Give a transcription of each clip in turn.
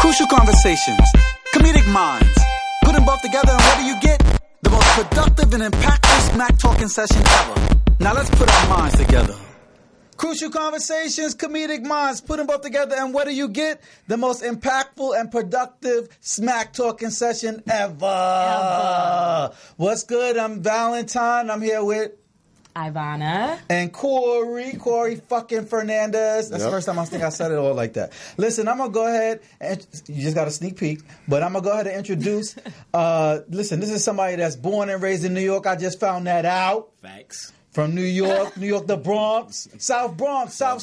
Crucial conversations, comedic minds. Put them both together and what do you get? The most productive and impactful smack talking session ever. Now let's put our minds together. Crucial conversations, comedic minds. Put them both together and what do you get? The most impactful and productive smack talking session ever. What's good? I'm VaLentine. I'm here with Ivana. And Corey fucking Fernandez. That's the first time I think I said it all like that. Listen, I'm going to go ahead and you just got a sneak peek, but I'm going to go ahead and introduce. Listen, this is somebody that's born and raised in New York. I just found that out. Facts. From New York, the Bronx, South Bronx. Yep.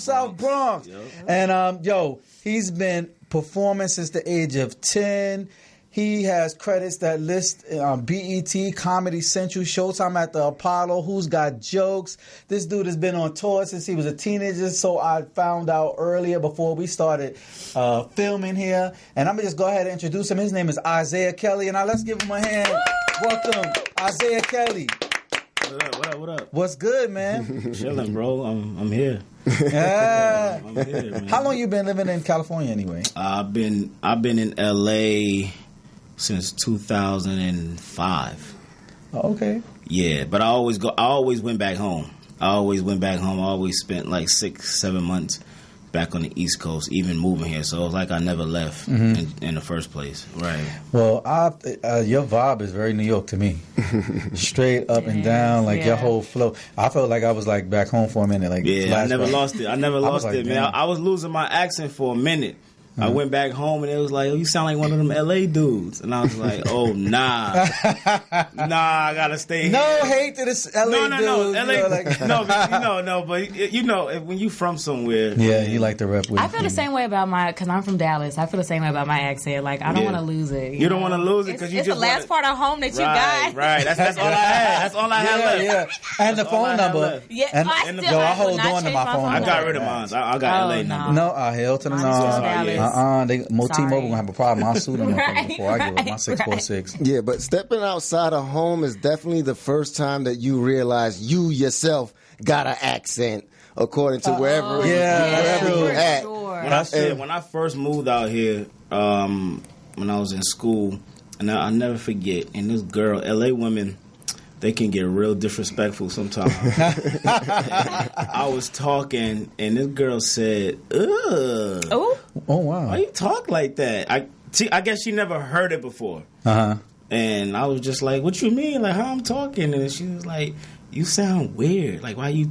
And, he's been performing since the age of 10. He has credits that list BET, Comedy Central, Showtime at the Apollo, Who's Got Jokes. This dude has been on tour since he was a teenager, so I found out earlier before we started filming here. And I'm going to just go ahead and introduce him. His name is Isiah Kelly, and now let's give him a hand. Woo! Welcome, Isiah Kelly. What up? What's good, man? Chilling, bro. I'm here. Yeah. I'm here, man. How long you been living in California anyway? I've been in LA since 2005. Oh, okay. Yeah, but I always went back home. I always spent like 6-7 months back on the East Coast, even moving here. So it was like I never left in the first place. Right. Well, your vibe is very New York to me. Straight up and down, like your whole flow. I felt like I was like back home for a minute. Like I never lost it. Man. I was losing my accent for a minute. I went back home and it was like, oh, you sound like one of them LA dudes. And I was like, oh, nah, I gotta stay here. No hate to this LA dude. No, LA, but when you from somewhere. Yeah, you like to rep with. I feel the same way about because I'm from Dallas. I feel the same way about my accent. Like, I don't want to lose it. You don't want to lose it because you it's just the last part of home that you got. Right, that's all I had. That's all I had left. Yeah, and the phone number. Yeah, I hold on to my phone number. I got rid of mine. I got LA number. No, hell to the no. T-Mobile gonna have a problem. I'll sue them before I give up my 646. Yeah, but stepping outside of home is definitely the first time that you realize you yourself got an accent, according to wherever you're at. Sure. When I first moved out here, when I was in school, and I'll never forget, and this girl, LA women, they can get real disrespectful sometimes. I was talking, and this girl said, ugh. Oh, wow. Why you talk like that? I guess she never heard it before. Uh-huh. And I was just like, what you mean? Like, how I'm talking? And she was like, you sound weird. Like, why you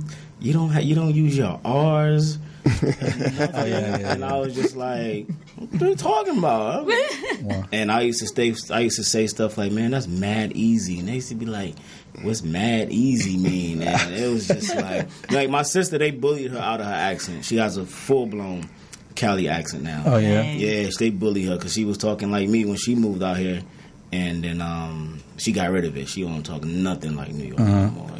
don't use your R's? And I was just like, what are you talking about? And I used to say stuff like, man, that's mad easy. And they used to be like, what's mad easy mean? And it was just like my sister, they bullied her out of her accent. She has a full-blown Cali accent now. Oh, yeah? Yeah, they bullied her because she was talking like me when she moved out here. And then she got rid of it. She don't talk nothing like New York anymore.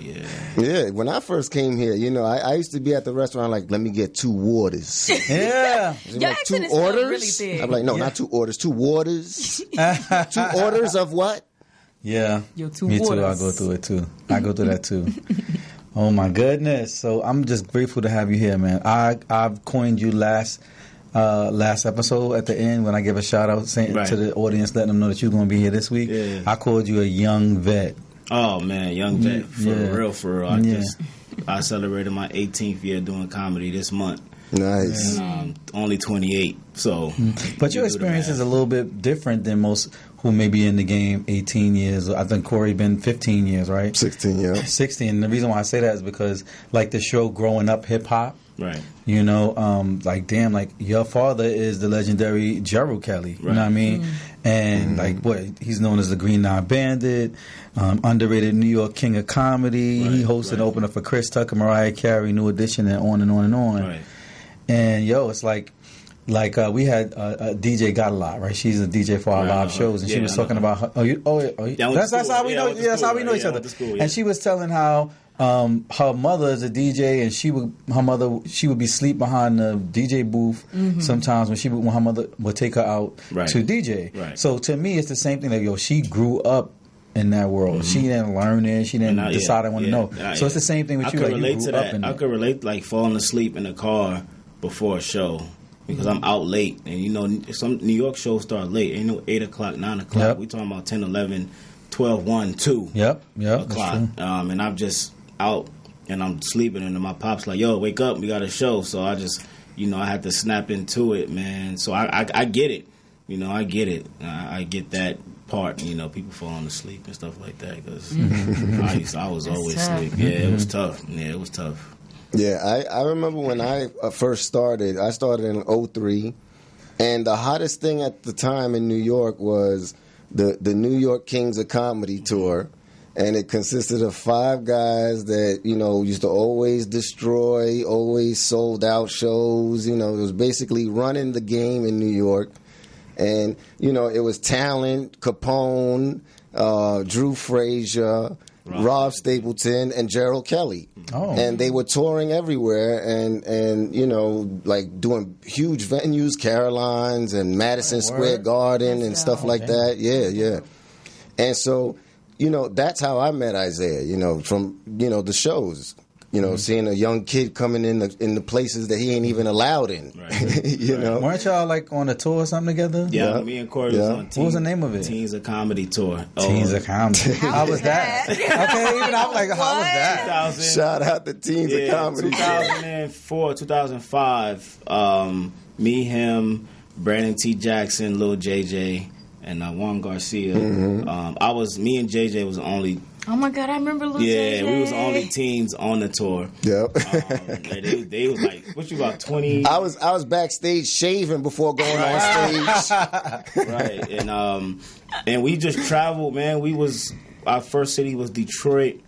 Yeah, when I first came here, I used to be at the restaurant like, let me get 2 waters. Yeah. Your accent is really big. I'm like, no, not 2 orders, 2 waters. 2 orders of what? Yeah. Your 2 Me waters. too. I go through it too. I go through that too. Oh my goodness. So I'm just grateful to have you here, man. I've coined you last episode at the end when I give a shout out to the audience, letting them know that you're going to be here this week. Yeah. I called you a young vet. Oh man, young vet, for real. I celebrated my 18th year doing comedy this month. Nice. And, only 28, so. But your experience is a little bit different than most who may be in the game 18 years. I think Corey been 15 years, right? 16, yeah. 16. And the reason why I say that is because, like the show Growing Up Hip Hop, right. Like your father is the legendary Gerald Kelly. Right. You know what I mean? And he's known as the Green Eye Bandit, underrated New York King of Comedy. Right, he hosted an opener for Chris Tucker, Mariah Carey, New Edition, and on and on and on. Right. And it's like we had DJ Got a Lot, right? She's a DJ for our live shows, and she was talking about her. That's how we know. That's how we know each other. And she was telling how her mother is a DJ, and she would be asleep behind the DJ booth sometimes when her mother would take her out to DJ. Right. So to me, it's the same thing. Like she grew up in that world. She didn't learn it. She didn't decide I want to know. So it's the same thing with you. I could relate to that. I could relate like falling asleep in a car before a show. because I'm out late. And, you know, some New York shows start late. Ain't no 8 o'clock, 9 o'clock. Yep. We talking about 10, 11, 12, 1, 2 Yep. o'clock. And I'm just out and I'm sleeping. And then my pop's like, yo, wake up. We got a show. So I just, you know, I had to snap into it, man. So I get it. You know, I get it. I get that part. You know, people falling asleep and stuff like that. Because I was always asleep. Yeah, it was tough. Yeah, it was tough. Yeah, I remember when I first started. I started in 2003, and the hottest thing at the time in New York was the New York Kings of Comedy tour, and it consisted of 5 guys that, you know, used to always destroy, always sold out shows. You know, it was basically running the game in New York, and you know, it was Talent, Capone, Drew Frazier, Rob Stapleton, and Gerald Kelly. And they were touring everywhere and you know, like doing huge venues, Caroline's and Madison Square Garden and stuff like that. Yeah. And so, you know, that's how I met Isiah, you know, from, you know, the shows. You know, seeing a young kid coming in the places that he ain't even allowed in. Right. You know, weren't y'all like on a tour or something together? Yeah, me and Corey was on. What was the name of it? Teens of Comedy tour. Teens of Comedy. How was that? Okay, even I'm like, how was that? Shout out to Teens of Comedy. 2004, 2005. Me, him, Brandon T. Jackson, Lil JJ, and Juan Garcia. Me and JJ was the only. Oh my God, I remember Lil JJ. JJ. We was the only teens on the tour. Yep. They was like, what you about 20? I was backstage shaving before going on stage. Right. And we just traveled, man. Our first city was Detroit.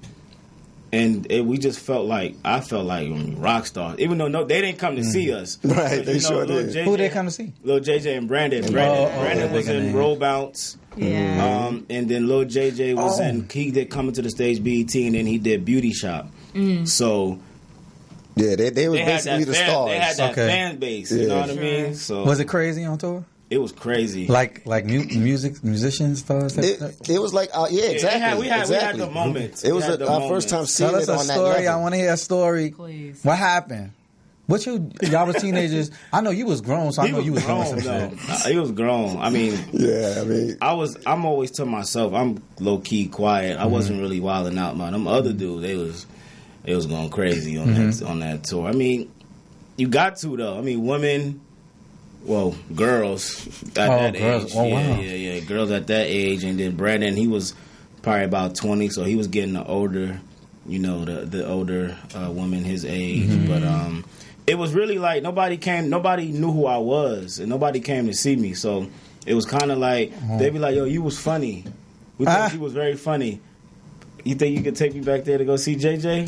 And we just I felt like rock stars. Even though they didn't come to see us. Right, they sure did. Who did they come to see? Lil JJ and Brandon. Brandon was in Roll Bounce. Yeah. And then Lil JJ was he did Coming to the Stage BET, and then he did Beauty Shop. So yeah, they were basically the stars. They had that fan base, you know what I mean? So was it crazy on tour? It was crazy. Like musicians, stars. It was like exactly. We had the moments. It was our first time seeing it on that level. I want to hear a story. Please. What happened? Y'all was teenagers. I know you was grown, so I know you was grown. He was grown. I mean, I'm always to myself. I'm low key quiet. I wasn't really wilding out, man. Them other dudes, they was going crazy on that tour. I mean, you got to though. I mean, women. Well, girls at that age. Oh, wow. Yeah. Girls at that age. And then Brandon, he was probably about 20, so he was getting the older, you know, the older woman his age. But it was really like nobody knew who I was, and nobody came to see me. So it was kind of like, they'd be like, yo, you was funny. We thought you was very funny. You think you could take me back there to go see JJ?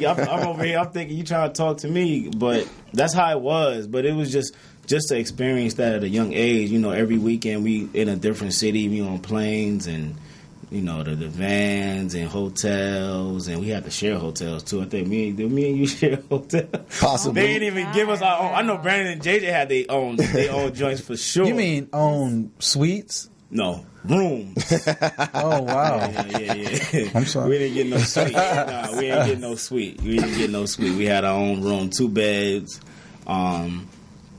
I'm over here. I'm thinking you trying to talk to me, but that's how it was. But it was just to experience that at a young age. You know, every weekend we in a different city. We on planes and you know the vans and hotels, and we had to share hotels too. I think me and you share hotels. Possibly. They didn't even give us our own. I know Brandon and JJ had their own joints for sure. You mean own suites? No. Rooms. Oh wow! Yeah. I'm sorry. We didn't get no suite. Nah, we didn't get no suite. We had our own room, 2 beds. But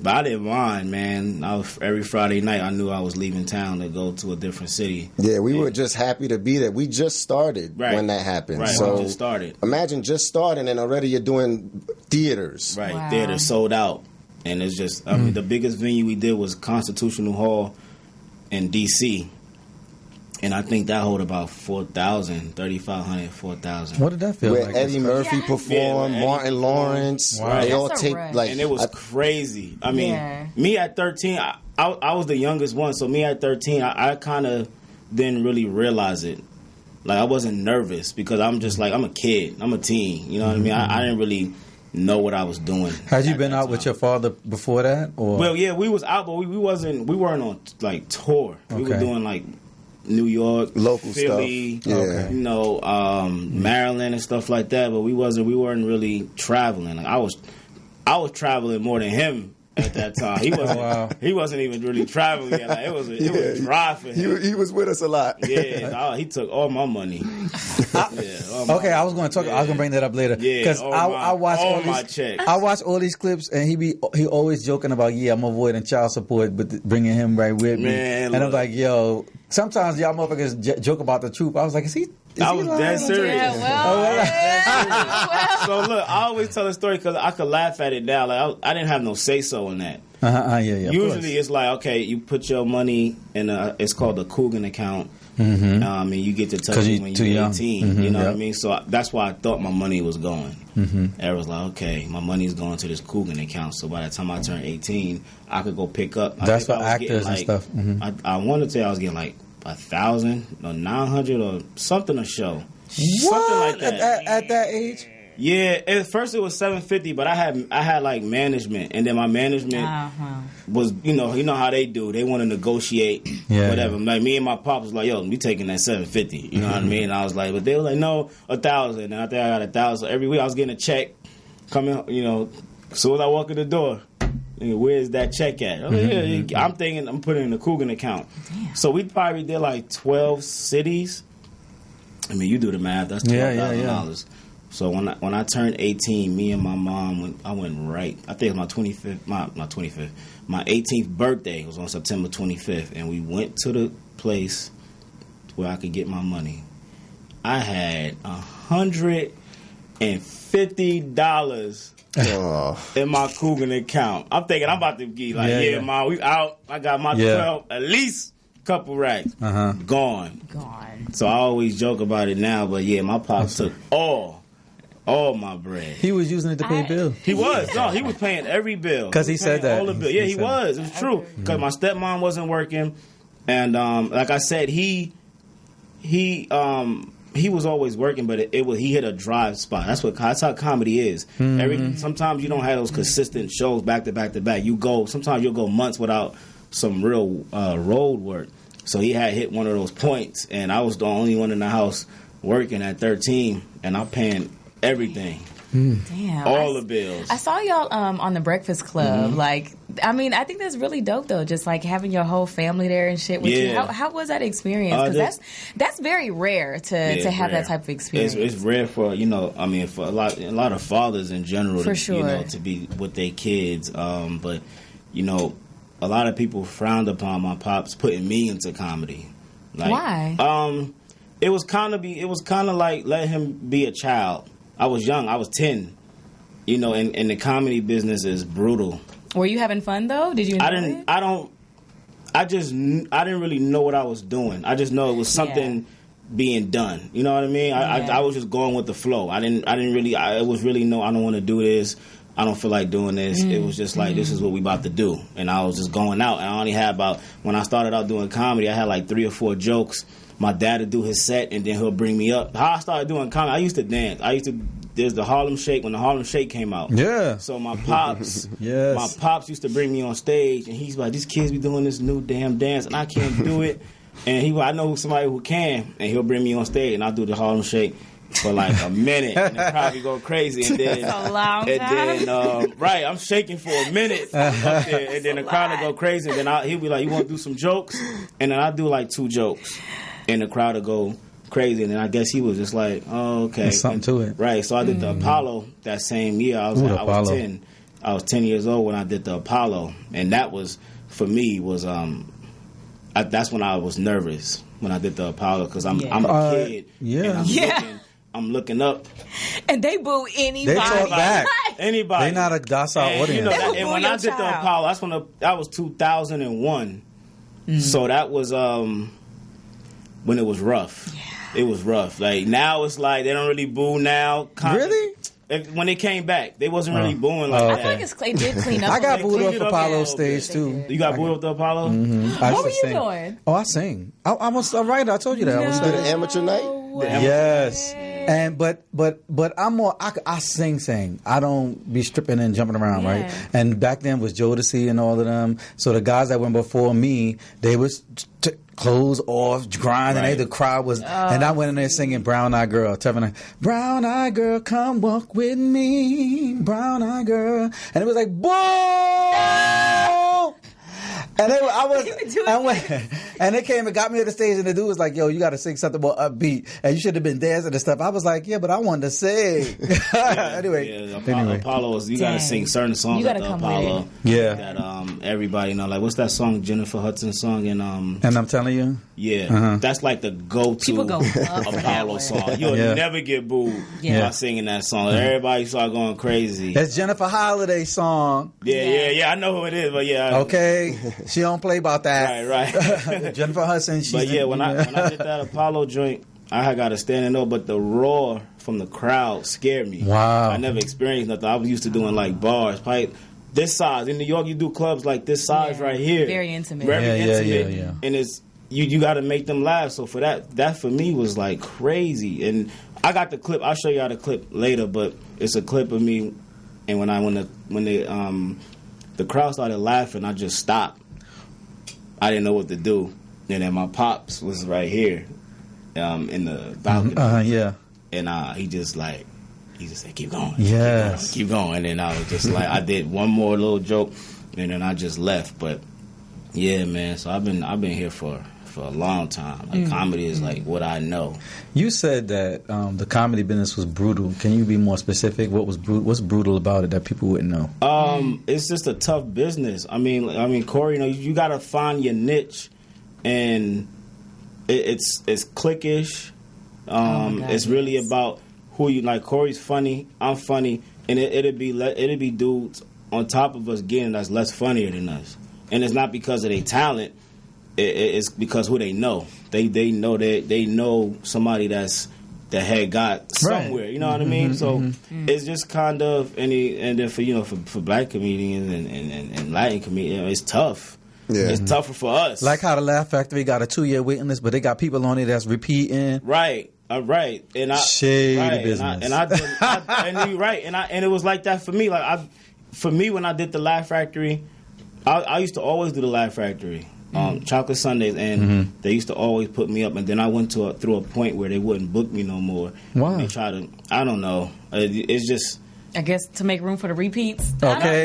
I didn't mind, man. Every Friday night, I knew I was leaving town to go to a different city. Yeah, we were just happy to be there. We just started when that happened. Right, so we just started. Imagine just starting and already you're doing theaters. Right, wow. Theaters sold out, and it's just I mean, the biggest venue we did was Constitutional Hall in D.C. And I think that hold about 4,000, 3,500, 4,000. What did that feel like? Where Eddie Murphy performed, Martin Lawrence. Wow. They all take like, and it was crazy. I mean, me at 13, I was the youngest one. So me at 13, I kind of didn't really realize it. Like I wasn't nervous because I'm just like I'm a kid, I'm a teen. You know what I mean? I didn't really know what I was doing. Had you been out with your father before that? Or? Well, yeah, we was out, but we weren't on like tour. We were doing like New York, local Philly, stuff. You know, Maryland and stuff like that. But we weren't really traveling. Like I was traveling more than him at that time. He wasn't even really traveling yet. Like, it was dry for him. He was with us a lot. Yeah, he took all my money. Okay, I was going to bring that up later. Yeah, because I watch all my these. checks. I watch all these clips, and he always joking about, I'm avoiding child support, but bringing him right with me. Man, and I'm like, yo, sometimes y'all motherfuckers joke about the truth. I was like, is he? I was dead serious. Yeah, So look, I always tell a story because I could laugh at it now. Like I didn't have no say so in that. Usually it's like, okay, you put your money in it's called a Coogan account. Mm-hmm. And you get to touch it when you're 18. Mm-hmm. You know what I mean? So that's why I thought my money was going. Mm-hmm. And I was like, okay, my money's going to this Coogan account. So by the time I turn 18, I could go pick up. That's for actors and stuff. Mm-hmm. I want to say I was getting like 1,000 or 900 or something a show. What? Something like that. At that age? Yeah, at first it was $750, but I had like management, and then my management was, you know how they do. They want to negotiate, whatever. Yeah. Like me and my pop was like, yo, we taking that $750. You know what I mean? And I was like, but they were like, no, 1,000. And I think I got 1,000. Every week I was getting a check coming. As soon as I walk in the door, where's that check at? I'm thinking I'm putting it in the Coogan account. Damn. So we probably did like 12 cities. I mean, you do the math. That's $12,000. So when I turned 18, me and my mom I went right. I think it was my 25th, not 25th. My 18th birthday was on September 25th, and we went to the place where I could get my money. I had $150 in my Coogan account. I'm thinking I'm about to be like, Mom, we out. I got my 12, at least a couple racks. Gone. So I always joke about it now, but my pop took all my bread. He was using it to pay bills. He was. No, he was paying every bill. Because he said that. All the bills. Yeah, he was. It was true. Because my stepmom wasn't working. And like I said, he was always working, but he hit a dry spot. That's how comedy is. Sometimes you don't have those consistent shows back to back to back. Sometimes you'll go months without some real road work. So he had hit one of those points, and I was the only one in the house working at 13, and I'm paying everything. Damn. All the bills. I saw y'all on the Breakfast Club. Like, I mean, I think that's really dope, though, just like having your whole family there and shit with you. How was that experience? Because that's very rare to have that type of experience. It's rare for, for a lot of fathers in general to be with their kids. But, a lot of people frowned upon my pops putting me into comedy. Like, why? It was kind of like letting him be a child. I was young. I was 10. And the comedy business is brutal. Were you having fun though? Did you enjoy it? I didn't really know what I was doing. I just know it was something being done. You know what I mean? I was just going with the flow. I don't want to do this. I don't feel like doing this. It was just like, this is what we about to do. And I was just going out. And I only had when I started out doing comedy, I had like 3 or 4 jokes. My dad would do his set, and then he'll bring me up. How I started doing comedy, I used to dance. There's the Harlem Shake, when the Harlem Shake came out. Yeah. So my pops, my pops used to bring me on stage, and he's like, these kids be doing this new damn dance, and I can't do it. And I know somebody who can, and he'll bring me on stage, and I'll do the Harlem Shake for like a minute, and the crowd be going crazy, and then a long time. I'm shaking for a minute, up there, and then the crowd will go crazy, and then he'll be like, you want to do some jokes? And then I'll do like 2 jokes, and the crowd will go crazy, and then I guess he was just like, oh, okay. There's something to it. Right, so I did the Apollo that same year. I was 10. I was 10 years old when I did the Apollo, and that was, for me, that's when I was nervous when I did the Apollo, because I'm a kid. And I'm looking up. And they boo anybody. They talk back. Anybody. They're not a docile audience. And when I did the Apollo, that was 2001. So that was when it was rough. Yeah. It was rough. Like, now it's like they don't really boo now. Really? When they came back, they wasn't really booing like that. I feel like it did clean up. I got booed off Apollo stage too. You got booed off the Apollo? What were you doing? Oh, I sing. I'm a writer. I told you that. You did an amateur night? Yes. And but I'm more. I sing. I don't be stripping and jumping around, right? And back then was Jodeci and all of them. So the guys that went before me, they was clothes off, grinding. Right. The crowd was, and I went in there singing "Brown Eyed Girl," telling her, "Brown Eyed Girl, come walk with me, Brown Eyed Girl," and it was like, "Boom!" And they came and got me to the stage, and the dude was like, "Yo, you got to sing something more upbeat, and you should have been dancing and stuff." I was like, "Yeah, but I wanted to sing." Anyway, Apollo's, you got to sing certain songs at the Apollo. Yeah, that everybody know. Like, what's that song, Jennifer Hudson song? And I'm telling you, that's like the go-to Apollo song. You'll never get booed by singing that song. Everybody start going crazy. That's Jennifer Holiday's song. Yeah. I know who it is, but okay. She don't play about that. Right. Jennifer Hudson. But when I did that Apollo joint, I had got a standing up, but the roar from the crowd scared me. Wow. I never experienced nothing. I was used to doing like bars, probably this size. In New York, you do clubs like this size right here. Very intimate. Very intimate. Yeah. And it's you got to make them laugh. So for that for me was like crazy. And I got the clip. I'll show y'all the clip later, but it's a clip of me. And when the crowd started laughing, I just stopped. I didn't know what to do. And then my pops was right here in the balcony. And he just said, keep going. Yes. Keep going. And then I was just like, I did one more little joke, and then I just left. But, yeah, man, so I've been here for a long time. Like, comedy is like what I know. You said that the comedy business was brutal. Can you be more specific? What's brutal about it that people wouldn't know? It's just a tough business. I mean, Corey, you got to find your niche, and it's cliquish. It's really about who you like. Corey's funny, I'm funny, and it'd be dudes on top of us getting that's less funnier than us, and it's not because of their talent. It's because who they know. They know somebody that had got somewhere. You know what I mean? So it's just kind of and then for black comedians and Latin comedians, it's tough. Yeah. It's tougher for us. Like how the Laugh Factory got a 2-year waiting list, but they got people on it that's repeating. Right. Right. And shady business. And it was like that for me. Like for me when I did the Laugh Factory, I used to always do the Laugh Factory. Chocolate Sundays, and they used to always put me up, and then I went through a point where they wouldn't book me no more. Why? They try to, I don't know. It's just, I guess, to make room for the repeats. Okay.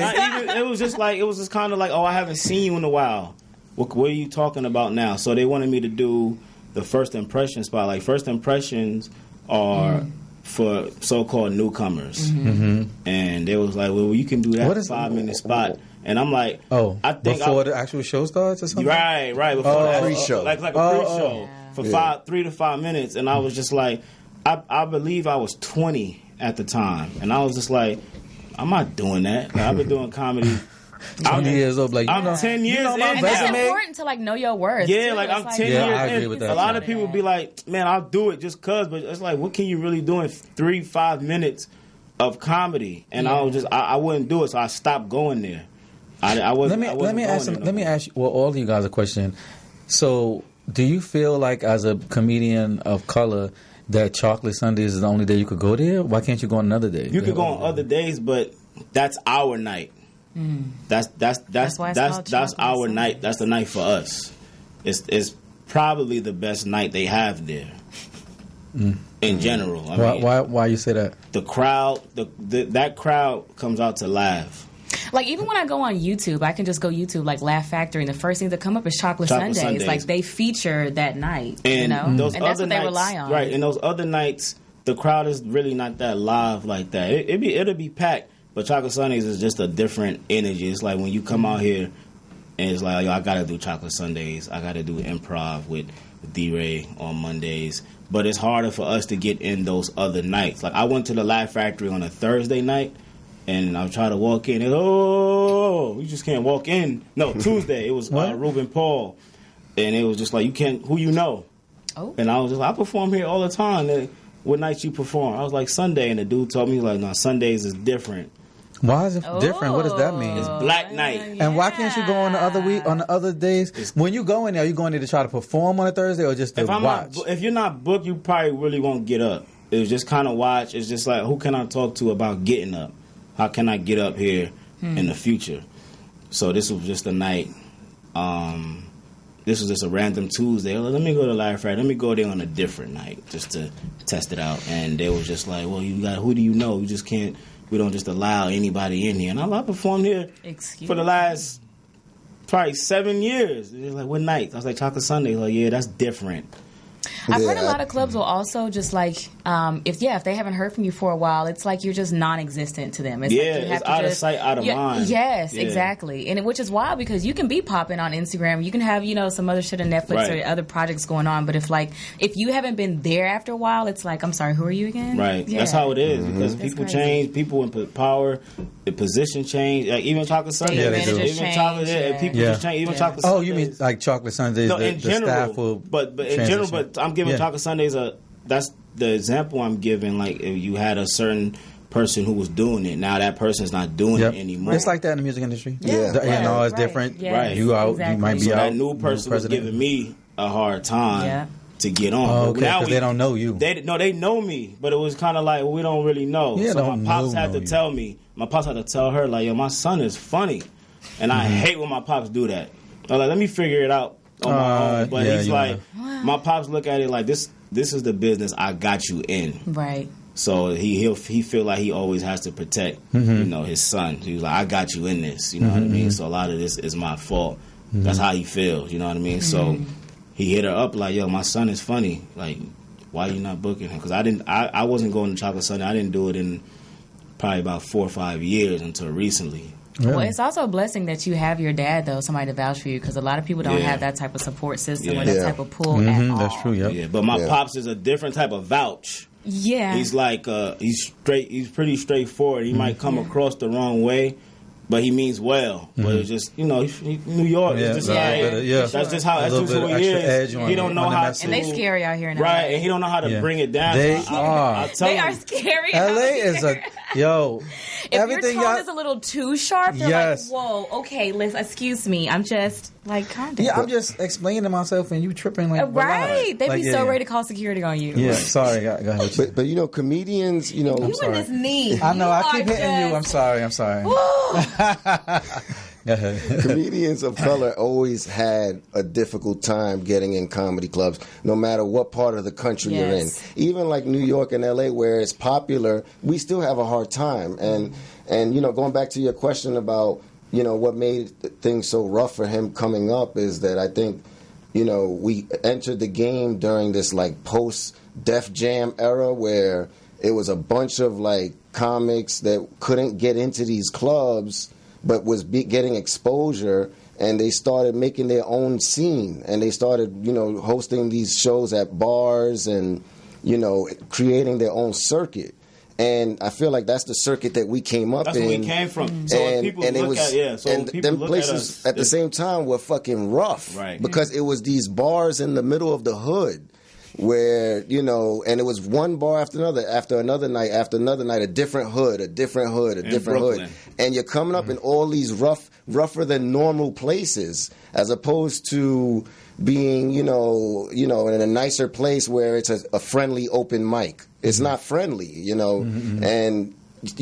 It was just kind of like, oh, I haven't seen you in a while. What are you talking about now? So they wanted me to do the first impression spot. Like, first impressions are for so-called newcomers, and they was like, well, you can do that 5-minute spot. And I'm like, I think before the actual show starts or something? Right, before the pre-show. Like a pre-show for 3 to 5 minutes. And I was just like, I believe I was 20 at the time. And I was just like, I'm not doing that. Like, I've been doing comedy. 20 years old, like, I'm 10 years in. And that's important to, like, know your worth. Yeah, too. like, I'm 10 years I agree in. with that. A lot of people be like, man, I'll do it just because. But it's like, what can you really do in 3-5 minutes of comedy? And I was just, I wouldn't do it. So I stopped going there. Let me ask you, well, all of you guys a question. So, do you feel like as a comedian of color that Chocolate Sundays is the only day you could go there? Why can't you go on another day? You could go on other days, but that's our night. That's our night. That's the night for us. It's probably the best night they have there. In general. Why you say that? The crowd, that crowd comes out to laugh. Like, even when I go on YouTube, I can just go YouTube, like Laugh Factory, and the first thing that come up is Chocolate Sundays. Like, they feature that night, and and that's what they rely on. Right, and those other nights, the crowd is really not that live like that. It'll be packed, but Chocolate Sundays is just a different energy. It's like when you come out here, and it's like, yo, I got to do Chocolate Sundays. I got to do improv with D-Ray on Mondays. But it's harder for us to get in those other nights. Like, I went to the Laugh Factory on a Thursday night, and I tried to walk in, and you just can't walk in. No, Tuesday, it was Ruben Paul, and it was just like, you can't, who you know? Oh. And I was just like, I perform here all the time. And what nights you perform? I was like, Sunday, and the dude told me, like, no, Sundays is different. Why is it different? What does that mean? It's Black Night. Yeah. And why can't you go on the other week, on the other days? When you go in there, are you going there to try to perform on a Thursday or just to watch? If you're not booked, you probably really won't get up. It was just kind of watch. It's just like, who can I talk to about getting up? How can I get up here in the future? So this was just a night this was just a random Tuesday. Let me go to Larry Friday. Let me go there on a different night just to test it out. And they was just like, well, who do you know? You just can't. We don't just allow anybody in here. And I performed here for the last probably 7 years. They're like, what night? I was like, Chocolate Sunday. Like, yeah, that's different. I've heard a lot of clubs will also just like, if they haven't heard from you for a while, it's like you're just non-existent to them. It's like you have it's out of sight, out of mind. Yes, exactly. And which is wild because you can be popping on Instagram. You can have, some other shit on Netflix or other projects going on. But if you haven't been there after a while, it's like, I'm sorry, who are you again? Right. Yeah. That's how it is because people change, people in power, the position change. Like even Chocolate Sunday. They do. Even Chocolate, people just change. Even Chocolate Sunday. Oh, you mean like Chocolate Sundays? No, in general. But in general, I'm giving Chocolate Sundays that's the example I'm giving. Like if you had a certain person who was doing it, now that person's not doing it anymore. It's like that in the music industry. It's different. Yeah. Right. You out, exactly. you might be so out. That new person was giving me a hard time to get on. Oh, okay, because they don't know you. They know me, but it was kind of like, we don't really know. Yeah, so my pops had to tell me. My pops had to tell her, like, yo, my son is funny. And I hate when my pops do that. I was like, let me figure it out on my own. But he's like, my pops look at it like, this is the business I got you in. Right. So he feel like he always has to protect, his son. He was like, I got you in this, you know what I mean? So a lot of this is my fault. That's how he feels, you know what I mean? So he hit her up like, yo, my son is funny. Like, why you not booking him? Because I wasn't going to Chocolate Sunday. I didn't do it in probably about 4 or 5 years until recently. Well, it's also a blessing that you have your dad, though, somebody to vouch for you, because a lot of people don't have that type of support system or that type of pull at all. That's true, Yeah, but my pops is a different type of vouch. Yeah. He's like, he's pretty straightforward. He might come across the wrong way, but he means well. But it's just, New York. It's just that's just how that's just who he is. He don't know how to. And they scary out here in LA. Right, and he don't know how to bring it down. They are. They are scary. LA is if everything your tone is a little too sharp, they're like, whoa, okay, excuse me, I'm just like, calm down. Yeah, I'm just explaining to myself and you tripping like, right. They'd be so ready to call security on you. Yeah, sorry, go ahead. But comedians, you and this knee. I know, I keep hitting you. I'm sorry. Comedians of color always had a difficult time getting in comedy clubs, no matter what part of the country you're in. Even like New York and LA, where it's popular, we still have a hard time. And going back to your question about what made things so rough for him coming up is that I think we entered the game during this like post Def Jam era where it was a bunch of like comics that couldn't get into these clubs but was getting exposure, and they started making their own scene, and they started, hosting these shows at bars and, creating their own circuit. And I feel like that's the circuit that we came up in. That's where we came from. So them places at the same time were fucking rough. Right. Because it was these bars in the middle of the hood where, and it was one bar after another night, a different hood, a different hood. And you're coming up in all these rougher than normal places, as opposed to being, in a nicer place where it's a friendly open mic. It's not friendly, and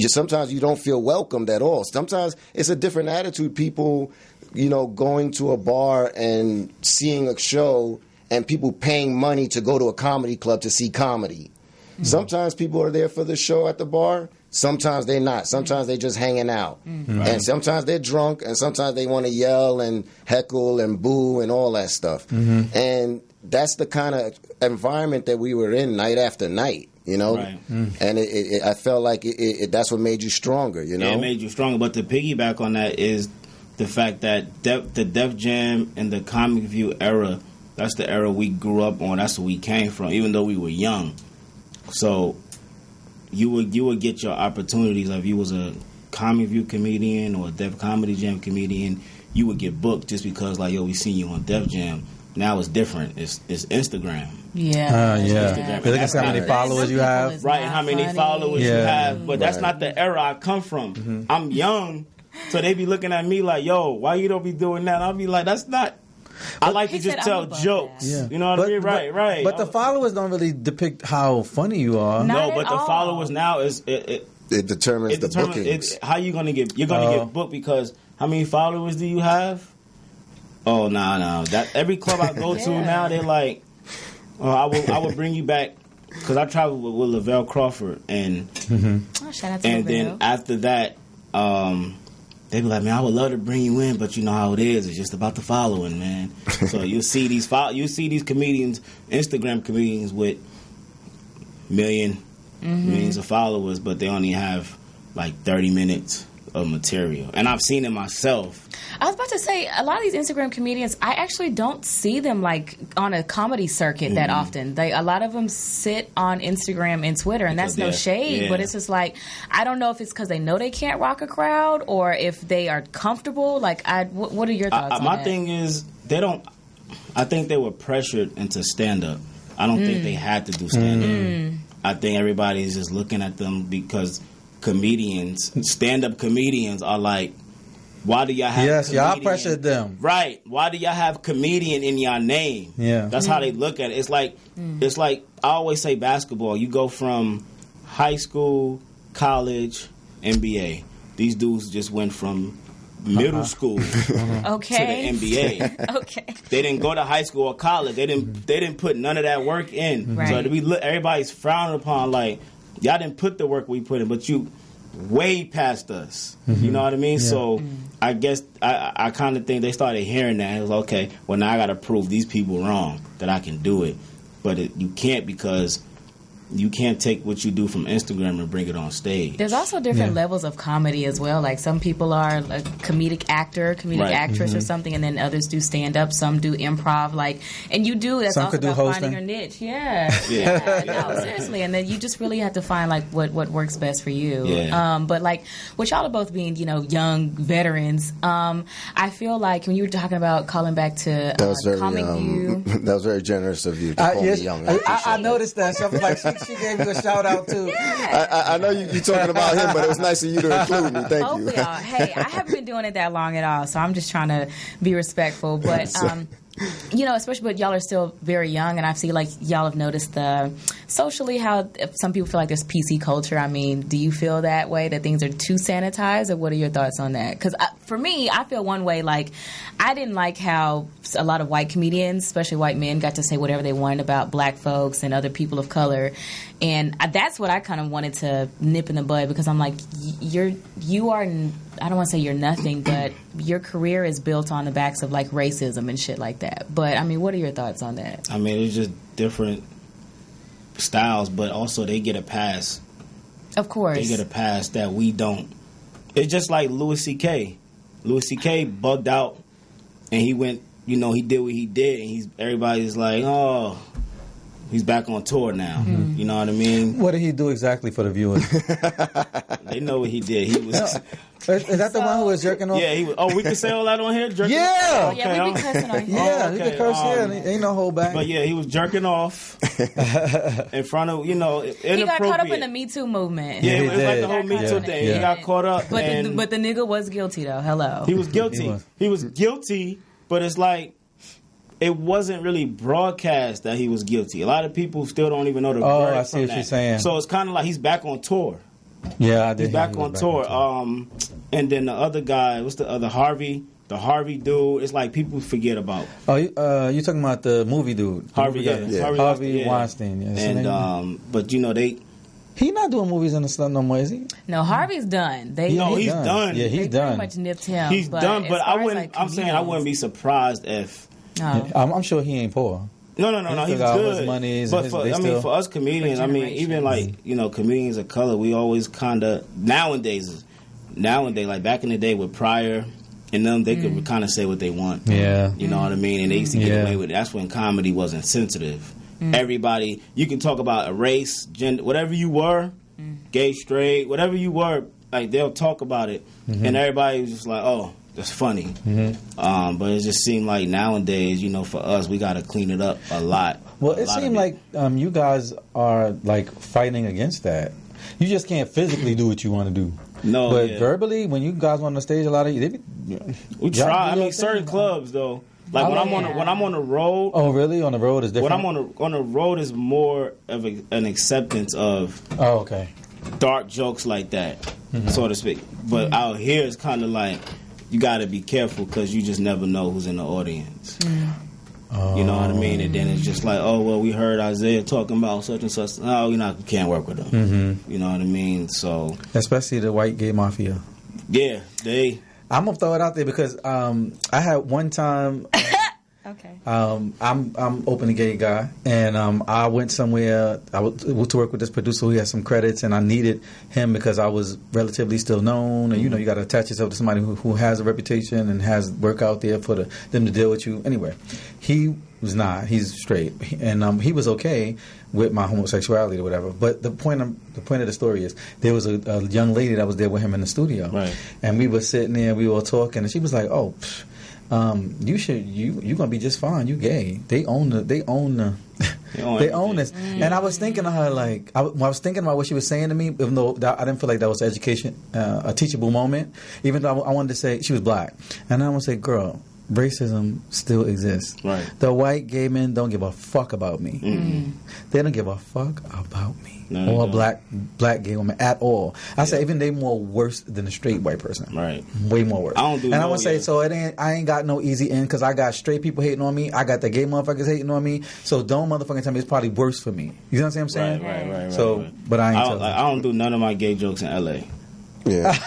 sometimes you don't feel welcomed at all. Sometimes it's a different attitude. People, going to a bar and seeing a show and people paying money to go to a comedy club to see comedy. Mm-hmm. Sometimes people are there for the show at the bar. Sometimes they're not. Sometimes they're just hanging out. Mm-hmm. Right. And sometimes they're drunk, and sometimes they want to yell and heckle and boo and all that stuff. Mm-hmm. And that's the kind of environment that we were in night after night, Right. Mm-hmm. And I felt like that's what made you stronger, Yeah, it made you stronger. But to piggyback on that is the fact that the Def Jam and the Comic View era, that's the era we grew up on. That's where we came from, even though we were young. So you would get your opportunities. Like if you was a Comic View comedian or a Def Comedy Jam comedian, you would get booked just because, like, yo, we seen you on Def Jam. Now it's different. It's Instagram. Yeah. Instagram. Look at how many followers you have. Right, and how many followers you have. But that's not the era I come from. Mm-hmm. I'm young, so they be looking at me like, yo, why you don't be doing that? I'll be like, that's not... I like to just tell jokes. Yeah. You know what I mean? Right. But the followers don't really depict how funny you are. No, but the followers now is... It determines the bookings. How you going to get... You're going to get booked because how many followers do you have? Oh no. That every club I go to now, they're like, I will bring you back because I traveled with Lavelle Crawford and shout out to and Lavelle. then after that, they be like, man, I would love to bring you in, but you know how it is. It's just about the following, man. So you'll see these comedians, Instagram comedians with millions of followers, but they only have like 30 minutes of material. And I've seen it myself. I was about to say, a lot of these Instagram comedians, I actually don't see them like on a comedy circuit that often. A lot of them sit on Instagram and Twitter, and that's no shade, but it's just like, I don't know if it's because they know they can't rock a crowd or if they are comfortable. Like, what are your thoughts on that? My thing is, I think they were pressured into stand-up. I don't think they had to do stand-up. I think everybody's just looking at them because stand-up comedians are like, why do y'all have comedian? Y'all pressured them. Right. Why do y'all have comedian in your name? Yeah. That's how they look at it. It's like I always say basketball. You go from high school, college, NBA. These dudes just went from middle school to the NBA. Okay. They didn't go to high school or college. They didn't put none of that work in. Right. So everybody's frowned upon like, y'all didn't put the work we put in, but you way past us. You know what I mean? Yeah. So I guess I kind of think they started hearing that. It was okay, well, now I got to prove these people wrong that I can do it. But you can't because you can't take what you do from Instagram and bring it on stage. There's also different levels of comedy as well. Like some people are a comedic actor, actress or something, and then others do stand-up. Some do improv. And you do. That's some also about hosting. finding your niche. Yeah. No, seriously. And then you just really have to find what works best for you. Yeah. But with y'all both being young veterans, I feel like when you were talking about calling back to Comic View, that was very generous of you to call me young. I noticed that. So I was like, she gave you a shout out too. Yeah. I know you're talking about him, but it was nice of you to include me. Thank you. Y'all. Hey, I haven't been doing it that long at all, so I'm just trying to be respectful. But especially, but y'all are still very young, and I see y'all have noticed socially how some people feel like there's PC culture. I mean, do you feel that way, that things are too sanitized, or what are your thoughts on that? Because for me, I feel one way. I didn't like how a lot of white comedians, especially white men, got to say whatever they wanted about black folks and other people of color, and that's what I kind of wanted to nip in the bud, because I'm like, you are. I don't want to say you're nothing, but your career is built on the backs of racism and shit like that. But I mean, what are your thoughts on that? I mean, it's just different styles, but also they get a pass. Of course. They get a pass that we don't. It's just like Louis C.K. Louis C.K. bugged out, and he went, he did what he did, and everybody's like, oh, he's back on tour now. Mm-hmm. You know what I mean? What did he do exactly for the viewers? They know what he did. He was... Is that the one who was jerking off? Yeah, he was. Oh, we can say all that on here? Jerking yeah! Off? Oh, yeah, we be cussing on here. Yeah, you can curse here. Ain't no hold back. But yeah, he was jerking off in front of, inappropriate. He got caught up in the Me Too movement. Yeah, it was like the whole Me Too thing. Yeah. He got caught up. But the nigga was guilty, though. Hello. He was guilty. He was guilty, but it's like, it wasn't really broadcast that he was guilty. A lot of people still don't even know the verdict. Oh, I see what you're saying. So it's kind of like he's back on tour. Yeah, I did. He's back on tour. And then the other guy, what's the other, Harvey? The Harvey dude, it's like people forget about. Oh, you talking about the movie dude? Harvey Weinstein. Yeah. And but they. He not doing movies in the sun no more, is he? No, Harvey's done. He's done. Yeah, he's done. Pretty much nipped him. He's done, but I wouldn't. I'm saying I wouldn't be surprised if. No. I'm sure he ain't poor. No. He's good. His monies but for us comedians, even comedians of color, we always kind of nowadays, like back in the day with Pryor and them, they could kind of say what they want. Yeah, you know what I mean, and they used to get away with it. That's when comedy wasn't sensitive. Everybody, you can talk about a race, gender, whatever you were, gay, straight, whatever you were, they'll talk about it, and everybody was just like, oh. That's funny. But it just seemed like nowadays, for us, we got to clean it up a lot. Well, it seemed like you guys are fighting against that. You just can't physically do what you want to do. No, but verbally, when you guys on the stage, a lot of you, we try. I mean, certain clubs though. Like when I'm on the road. Oh, really? On the road is different. When I'm on the road is more of an acceptance of. Oh, okay. Dark jokes like that, so to speak. But out here, it's kind of like. you got to be careful because you just never know who's in the audience. You know what I mean? And then it's just like, oh, well, we heard Isiah talking about such and such. No, you can't work with them. You know what I mean? So, especially the white gay mafia. Yeah, I'm gonna throw it out there because I had one time. Okay. I'm openly gay guy, and I went somewhere. I went to work with this producer who had some credits, and I needed him because I was relatively still known, and you got to attach yourself to somebody who has a reputation and has work out there for them to deal with you. Anyway, he was not. He's straight, and he was okay with my homosexuality or whatever. But the point of the story is there was a young lady that was there with him in the studio, right? And we were sitting there, we were talking, and she was like, "Oh." You're gonna be just fine. You gay. They own this. And I was thinking of her like I was thinking about what she was saying to me, even though I didn't feel like that was a teachable moment. Even though I wanted to say she was black, and I want to say, girl, racism still exists. Right. The white gay men don't give a fuck about me. They don't give a fuck about me. No, or black gay woman at all. I say even they more worse than a straight white person. Right. Way more worse. I don't do. And I want to say so. I ain't got no easy end because I got straight people hating on me. I got the gay motherfuckers hating on me. So don't motherfucking tell me it's probably worse for me. You know what I'm saying? Right. So, but I ain't. I don't do none of my gay jokes in L.A. Yeah.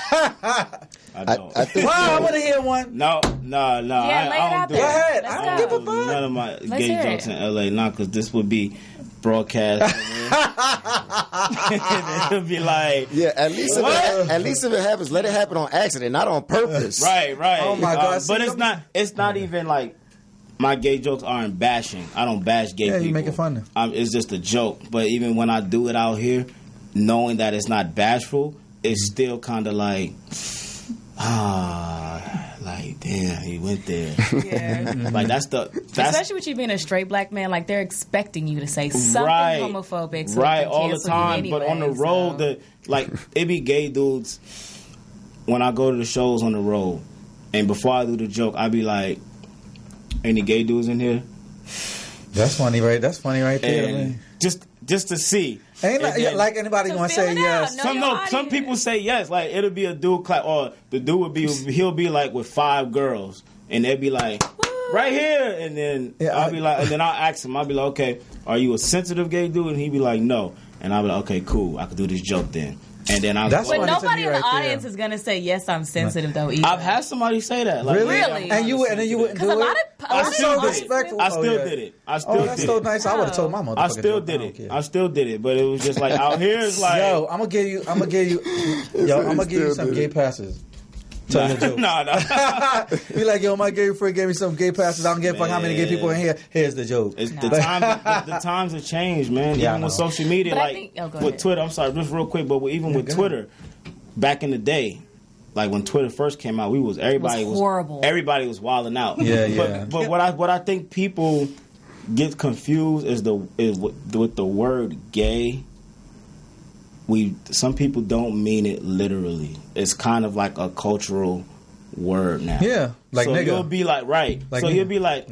I don't. I want to hear one. No. Yeah, I don't do Go ahead. Let's I don't go. give a fuck. none of my gay jokes in L.A. Not because this would be broadcast. It'll be like, Yeah, at least if it happens, let it happen on accident, not on purpose. right. Oh my God. But it's not even like my gay jokes aren't bashing. I don't bash gay people. Yeah, you making fun of. It's just a joke. But even when I do it out here, knowing that it's not bashful, it's still kind of like, like damn, he went there. Yeah. Like that's especially with you being a straight black man, like they're expecting you to say something homophobic, so right, they can all the cancel time. you But on the anyway, road, it be gay dudes. When I go to the shows on the road, and before I do the joke, I be like, "Any gay dudes in here?" That's funny, right? That's funny, right there. And Man. just to see. Ain't like anybody So gonna fill say it yes. out. Some people say yes. Like it'll be a dude clap, or the dude he'll be like with 5 girls, and they'll be like right here, and then I'll be like, and then I'll ask him, I'll be like, okay, are you a sensitive gay dude? And he'd be like, no, and I'll be like, okay, cool, I could do this joke then. And then I'll That's go. But funny to nobody me in the right audience there. is gonna say yes, I'm sensitive though. Either. I've had somebody say that. Like, Really? And then you wouldn't do Because a lot it. of I still did respectful. it. I still did it. That's so nice. I would have told my mother. I still did it. I still did it. But it was just like out here it's like, Yo, I'm gonna give you some gay passes. Tell me a joke. Nah. Be like, yo, my gay friend gave me some gay passes. I don't give a fuck how many gay people in here. Here's the joke. The times have changed, man. Yeah, even with social media, But I like think- go with ahead. Twitter. I'm sorry, just real quick, but even with go Twitter, back in the day, like when Twitter first came out, everybody was horrible. Everybody was wilding out. Yeah. But what I think people get confused is with the word gay. Some people don't mean it literally. It's kind of like a cultural word now. Yeah, like so nigga. You'll be like, right. Like so nigga. you'll be like,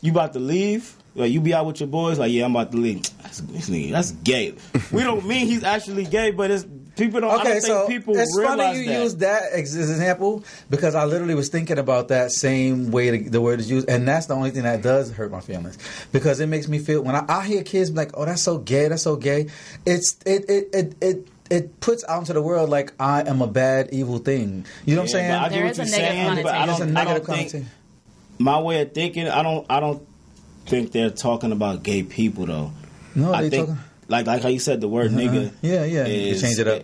you about to leave? Like you be out with your boys? Like, yeah, I'm about to leave. That's gay. We don't mean he's actually gay, but it's people don't. Okay, I don't so think people it's realize funny you use that as an example because I literally was thinking about that same way the word is used, and that's the only thing that does hurt my feelings because it makes me feel when I hear kids be like, "Oh, that's so gay, that's so gay." It puts out into the world like I am a bad, evil thing. You know what I'm saying? I get There what is you're a negative saying, but I connotation. don't negative think connotation. my way of thinking. I don't think they're talking about gay people though. No, I they think talking. like how you said the word nigga. Yeah. You Is, can change it up.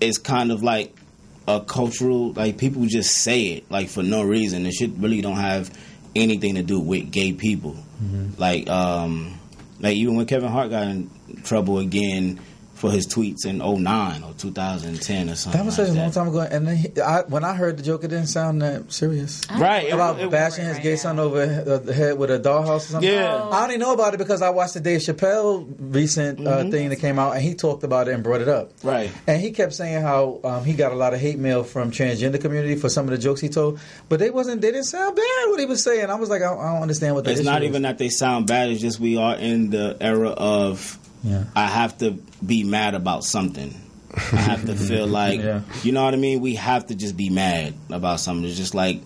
It's kind of like a cultural, like people just say it like for no reason. It shit really don't have anything to do with gay people. Like even when Kevin Hart got in trouble again for his tweets in 2009 or 2010 or something. That was like such a long time ago, and then when I heard the joke, it didn't sound that serious. Right. About bashing his gay son over the head with a dollhouse or something. Yeah. I only know about it because I watched the Dave Chappelle recent thing that came out, and he talked about it and brought it up. Right. And he kept saying how he got a lot of hate mail from transgender community for some of the jokes he told, but they didn't sound bad what he was saying. I was like, I don't understand what the It's issue not is. even that they sound bad. It's just we are in the era of I have to be mad about something. I have to feel like, you know what I mean? We have to just be mad about something. It's just like,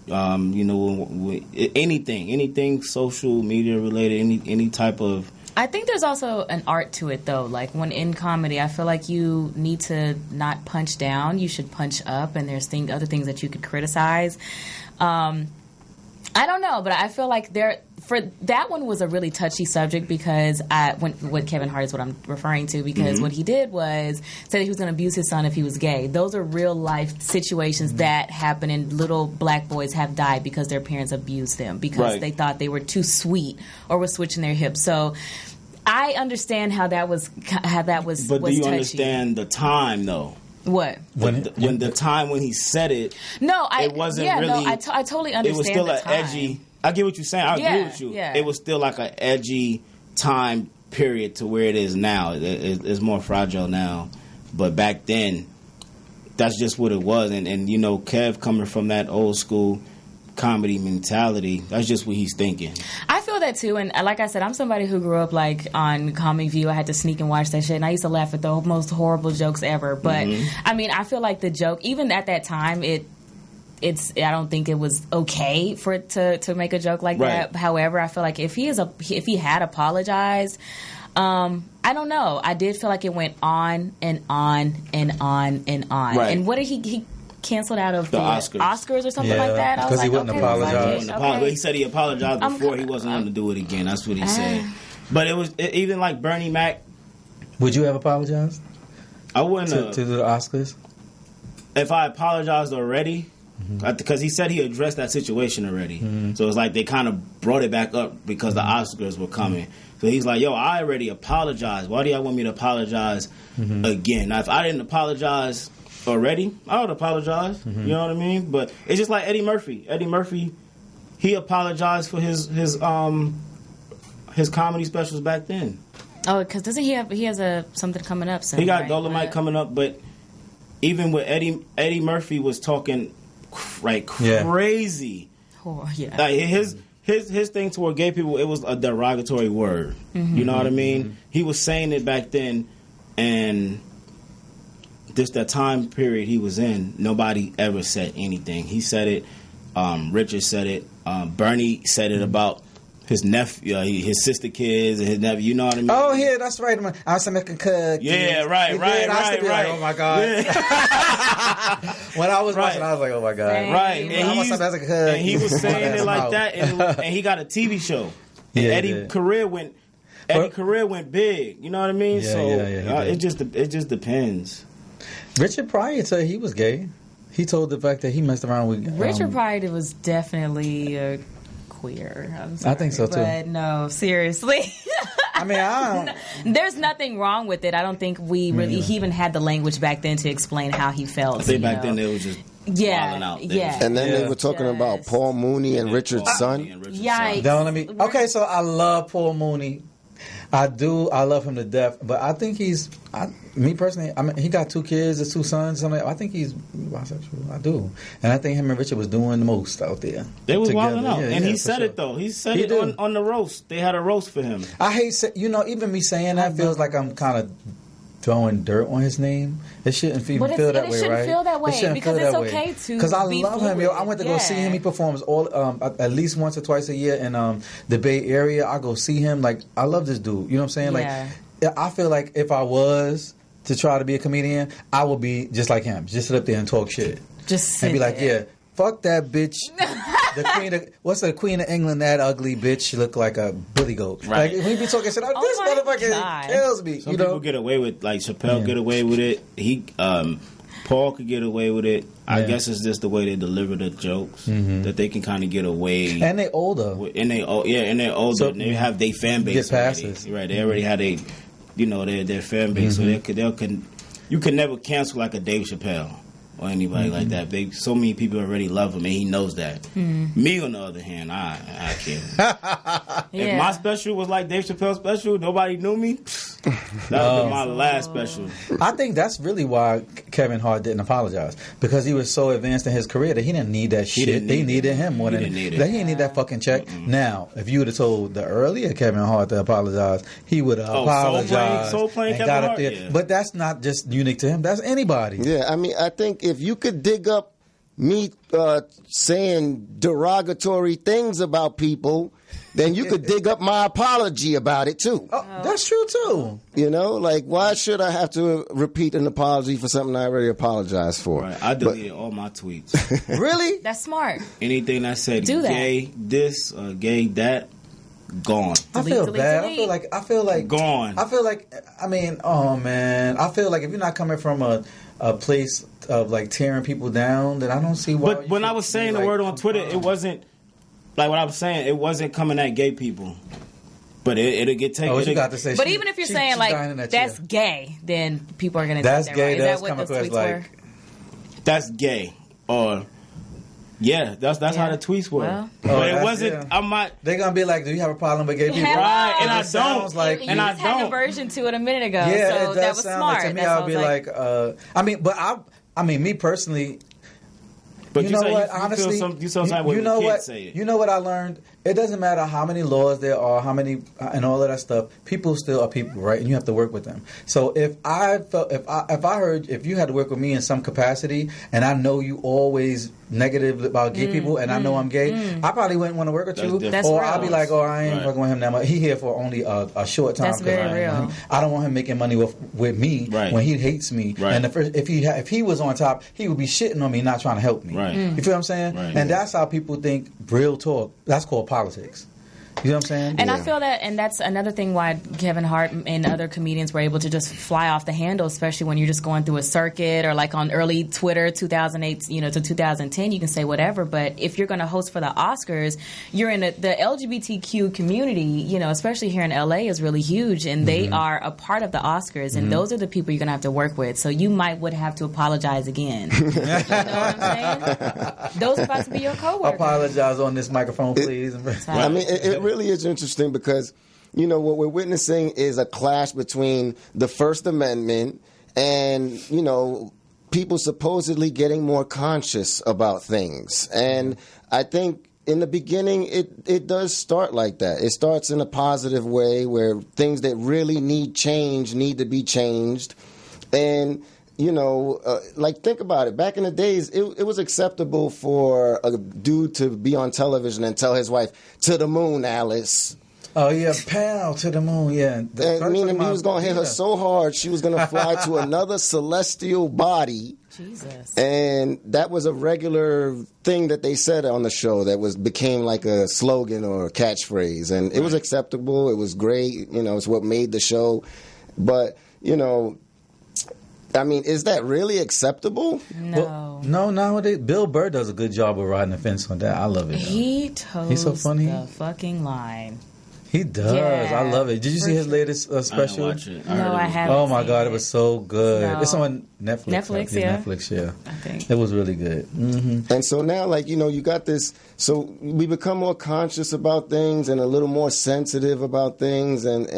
you know, anything social media related, any type of. I think there's also an art to it, though. Like, when in comedy, I feel like you need to not punch down. You should punch up, and there's other things that you could criticize. I don't know, but I feel like for that one was a really touchy subject because what Kevin Hart is what I'm referring to, because what he did was say that he was going to abuse his son if he was gay. Those are real life situations that happen, and little black boys have died because their parents abused them because they thought they were too sweet or were switching their hips. So I understand how that was. But do you understand the time though? What? When the time when he said it, it wasn't really. No, I totally understand. It was still an edgy. I get what you're saying. I agree with you. Yeah. It was still like an edgy time period to where it is now. It's more fragile now, but back then, that's just what it was. And you know, Kev coming from that old school comedy mentality, that's just what he's thinking. I feel that too, and like I said, I'm somebody who grew up like on Comic View. I had to sneak and watch that shit, and I used to laugh at the most horrible jokes ever. But I mean, I feel like the joke, even at that time, it's I don't think it was okay for it to make a joke like that. However, I feel like if he had apologized, I don't know. I did feel like it went on and on and on and on. Right. And what did he canceled out of the Oscars or something like that? Because he wouldn't apologize. He said he apologized before he wasn't going to do it again. That's what he said. But it was even like Bernie Mac. Would you have apologized? I wouldn't to the Oscars. If I apologized already, because he said he addressed that situation already. So it's like they kind of brought it back up because the Oscars were coming. So he's like, yo, I already apologized. Why do y'all want me to apologize again? Now, if I didn't apologize already, I would apologize. You know what I mean? But it's just like Eddie Murphy. Eddie Murphy, he apologized for his comedy specials back then. Oh, because doesn't he has something coming up soon? He got Dolomite coming up, but even with Eddie Murphy was talking like crazy. Like his thing toward gay people, it was a derogatory word. You know what I mean? He was saying it back then, and just that time period he was in, nobody ever said anything. He said it. Richard said it. Bernie said it about his nephew, his sister kids, and his nephew. You know what I mean? Oh yeah, that's right. I was making cookies. Yeah, right. Like, oh my god. Yeah. When I was watching, I was like, oh my god. Right. And he was saying it like that, and he got a TV show. And Eddie's career went big. You know what I mean? It just depends. Richard Pryor said he was gay. He told the fact that he messed around with Richard Pryor was definitely queer. I'm sorry, I think so too. But no, seriously. I mean, there's nothing wrong with it. I don't think he even had the language back then to explain how he felt. I think back then they were just wilding out. And then they were talking about Paul Mooney and Richard's son. Yikes. Okay, so I love Paul Mooney. I do. I love him to death. But I think me personally, I mean, he got 2 kids, 2 sons. I think he's bisexual. I do. And I think him and Richard was doing the most out there. They was wilding out. And he said it, though. He said it on the roast. They had a roast for him. I hate, even me saying that feels like I'm kind of throwing dirt on his name. It shouldn't feel that way, right? It shouldn't feel that way because it's okay to. Because I love him, yo. I went to go see him. He performs at least once or twice a year in the Bay Area. I go see him. Like, I love this dude. You know what I'm saying? Yeah. Like, I feel like if I was to try to be a comedian, I would be just like him. Just sit up there and talk shit. And be like, fuck that bitch. The Queen of England, that ugly bitch. She look like a billy goat. Right. Like, we be talking shit. This motherfucker kills me. Some people get away with, like Chappelle get away with it. Paul could get away with it. I guess it's just the way they deliver the jokes that they can kind of get away. And they older. And they're older. So, and they have their fan base. Get passes. Right. They already had their fan base. So you can never cancel like a Dave Chappelle or anybody like that. So many people already love him, and he knows that. Me, on the other hand, I can't. If my special was like Dave Chappelle's special, nobody knew me, that would be my last special. I think that's really why Kevin Hart didn't apologize because he was so advanced in his career that he didn't need that shit. They needed him more than he didn't need that fucking check. Now, if you would have told the earlier Kevin Hart to apologize, he would have apologized and got up there. Yeah. But that's not just unique to him. That's anybody. Yeah, I mean, I think if you could dig up me saying derogatory things about people, then you could dig up my apology about it too. Oh, that's true too. You know, like, why should I have to repeat an apology for something I already apologized for? Right. I deleted all my tweets. Really? That's smart. Anything that said gay this or gay that, gone. I feel bad. I feel like gone. I feel like, I mean, oh man, I feel like if you're not coming from a place of like tearing people down, then I don't see why. But when I was saying the word on Twitter, it wasn't like what I was saying. It wasn't coming at gay people. But it'll get taken. Oh, you got to say. But even if you're saying like that's gay, then people are going to take that gay. Right. Is that what those tweets were? That's gay, or that's how the tweets were. Well, but it wasn't. Yeah. I'm not. They're gonna be like, "Do you have a problem with gay people?" Right, and I don't. Like, and I don't. Had a version to it a minute ago. Yeah, so it does that was sound smart. Like, to me, I'll be like, I mean, me personally. But you know what? Honestly, you know what? You know what I learned? It doesn't matter how many laws there are, how many, and all of that stuff. People still are people, right? And you have to work with them. So if you had to work with me in some capacity, and I know you always negative about gay people, and I know I'm gay, I probably wouldn't want to work with you. Or I'll be like, I ain't fucking with him that much. He here for only a short time. That's very real. I don't want him making money with me when he hates me. Right. And if he was on top, he would be shitting on me, not trying to help me. Right. You feel what I'm saying? Right. And that's how people think real talk. That's called politics. You know what I'm saying? And I feel that, and that's another thing why Kevin Hart and other comedians were able to just fly off the handle, especially when you're just going through a circuit or like on early Twitter, 2008, to 2010, you can say whatever. But if you're going to host for the Oscars, you're in the LGBTQ community, especially here in LA is really huge, and they are a part of the Oscars, and those are the people you're going to have to work with. So you would have to apologize again. You know what I'm saying? Those are about to be your coworkers. Apologize on this microphone, please. I mean, it really is interesting because, what we're witnessing is a clash between the First Amendment and, people supposedly getting more conscious about things. And I think in the beginning, it does start like that. It starts in a positive way where things that really need change need to be changed. And think about it. Back in the days, it was acceptable for a dude to be on television and tell his wife, "To the moon, Alice." Oh, yeah, pal, to the moon, yeah. Meaning he was going to hit her so hard, she was going to fly to another celestial body. Jesus. And that was a regular thing that they said on the show that became like a slogan or a catchphrase. And it was acceptable. It was great. It's what made the show. But, I mean, is that really acceptable? No. No, nowadays, Bill Burr does a good job of riding the fence on that. I love it. He toes He's so funny. The fucking line. He does. Yeah. I love it. Did you see his latest special? I didn't watch it. No, I haven't. Oh my God, it was so good. No. It's on Netflix. Netflix, yeah. I think. It was really good. Mm-hmm. And so now, you got this. So we become more conscious about things and a little more sensitive about things, and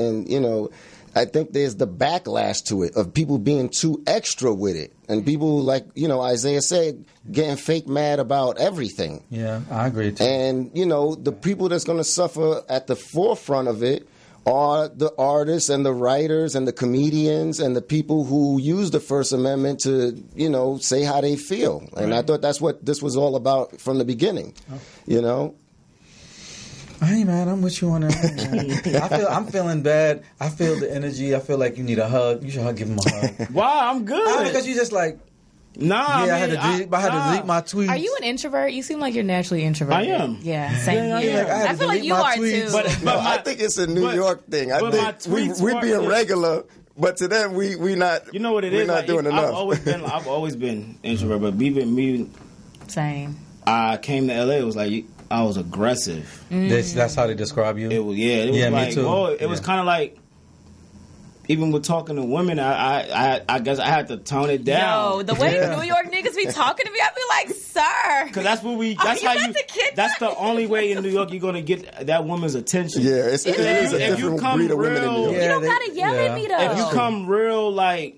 I think there's the backlash to it of people being too extra with it. And people, like, Isiah said, getting fake mad about everything. Yeah, I agree too. And, the people that's going to suffer at the forefront of it are the artists and the writers and the comedians and the people who use the First Amendment to, say how they feel. And I thought that's what this was all about from the beginning, Hey man, I'm with you on that. I'm feeling bad. I feel the energy. I feel like you need a hug. You should give him a hug. Wow, I'm good. Because you just like, nah. Yeah, I had to delete my tweets. Are you an introvert? You seem like you're naturally introverted. I am. Yeah, same here. I feel like you are tweets. too. But I think it's a New York thing. I think we're being regular. But to them, we not. You know what it is? We're not doing enough. I've always been introvert, but me. Same. I came to LA. It was like I was aggressive. That's how they describe you? It was, It was like, me too. It was kind of like, even with talking to women, I guess I had to tone it down. Yo, the way New York niggas be talking to me, I be like, sir. Because that's what that's the only way in New York you're going to get that woman's attention. Yeah, it is a different breed of women in New York. You don't got to yell at me, though. If you come real, like,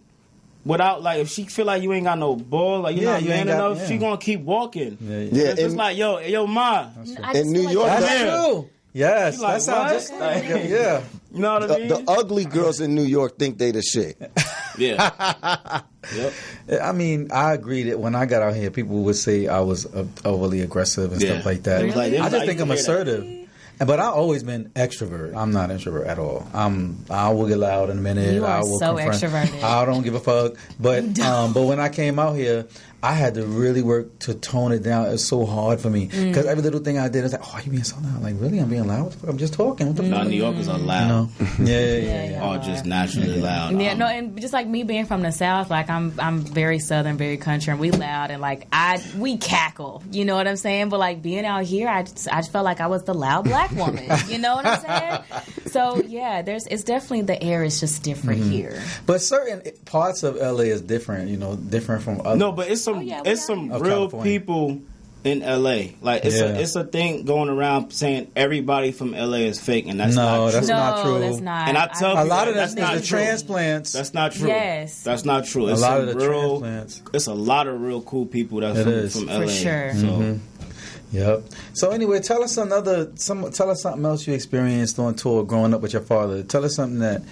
without, like, if she feel like you ain't got no ball, like you're not man enough, she gonna keep walking. It's just like, yo, ma. In New York, that's true. Yes, like, that sounds just like, yeah. You know what I mean? The ugly girls in New York think they the shit. Yeah. Yep. I mean, I agree that when I got out here, people would say I was overly aggressive and stuff like that. Like, I just think I'm assertive. But I've always been extrovert. I'm not introvert at all. I will get loud in a minute. You are I will so confront. extroverted. I don't give a fuck. But when I came out here, I had to really work to tone it down. It's so hard for me because every little thing I did is like, oh, you being so loud? Like, really? I'm being loud? I'm just talking. What the fuck? New Yorkers are loud. Yeah. Or just naturally loud. Yeah, no, and just like me being from the South, like I'm very Southern, very country, and we loud and like we cackle. You know what I'm saying? But like being out here, I just felt like I was the loud black woman. You know what I'm saying? So yeah, it's definitely the air is just different here. But certain parts of LA is different. You know, different from other. No, but it's some real California. people in LA. Like it's a thing going around saying everybody from LA is fake, and that's not true. That's not true. That's not. And I tell a lot of that's not the true. transplants. That's not true. Yes. That's not true. It's a lot of the real, transplants. It's a lot of real cool people that's from LA. For sure. So. Yep. So anyway, tell us something else you experienced on tour growing up with your father. Tell us something that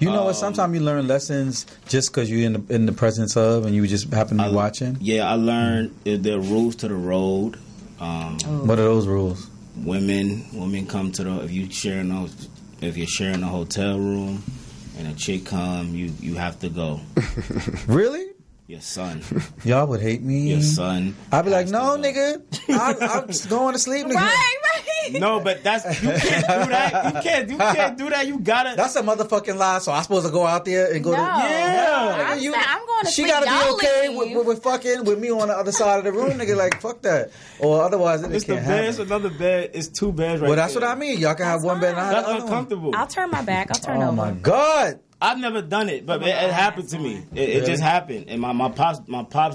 you know. Sometimes you learn lessons just because you're in the presence of, and you just happen to be watching. Yeah, I learned there are rules to the road. What are those rules? Women come to if you're sharing a hotel room and a chick come, you have to go. Really? Your son. Y'all would hate me. Your son. I'd be like, no, nigga. I'm just going to sleep, nigga. Right. No, but you can't do that. You can't do that. You gotta. That's a motherfucking lie. So I'm supposed to go out there and go to. Yeah. I'm going to She sleep. gotta Y'all be okay leave. with fucking with me on the other side of the room, nigga. Like, fuck that. Or otherwise, it It's the can't bed. happen. It's another bed. It's two beds right Well, that's there. what I mean. Y'all can have one bed and I have That's the other one. uncomfortable. I'll turn my back. I'll turn over. Oh my God. I've never done it, but it happened to me. It just happened, and my pops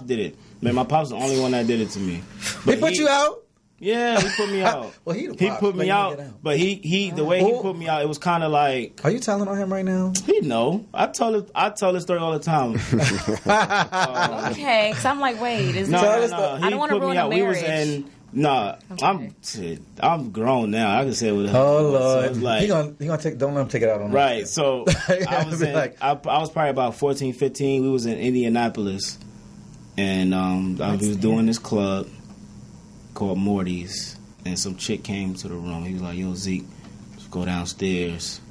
did it. Man, my pops the only one that did it to me. But He put you out? Yeah, he put me out. Well, he put me out, but he the way he put me out, it was kind of like. Are you telling on him right now? He know. I tell his story all the time. Okay, because I'm like, wait, is No. I don't want to ruin a marriage. I'm grown now. I can say what. Oh Lord, so it's like, he gonna take. Don't let him take it out on us. right. So I was I was probably about 14, 15. We was in Indianapolis, and I was doing this club called Morty's, and some chick came to the room. He was like, "Yo, Zeke, let's go downstairs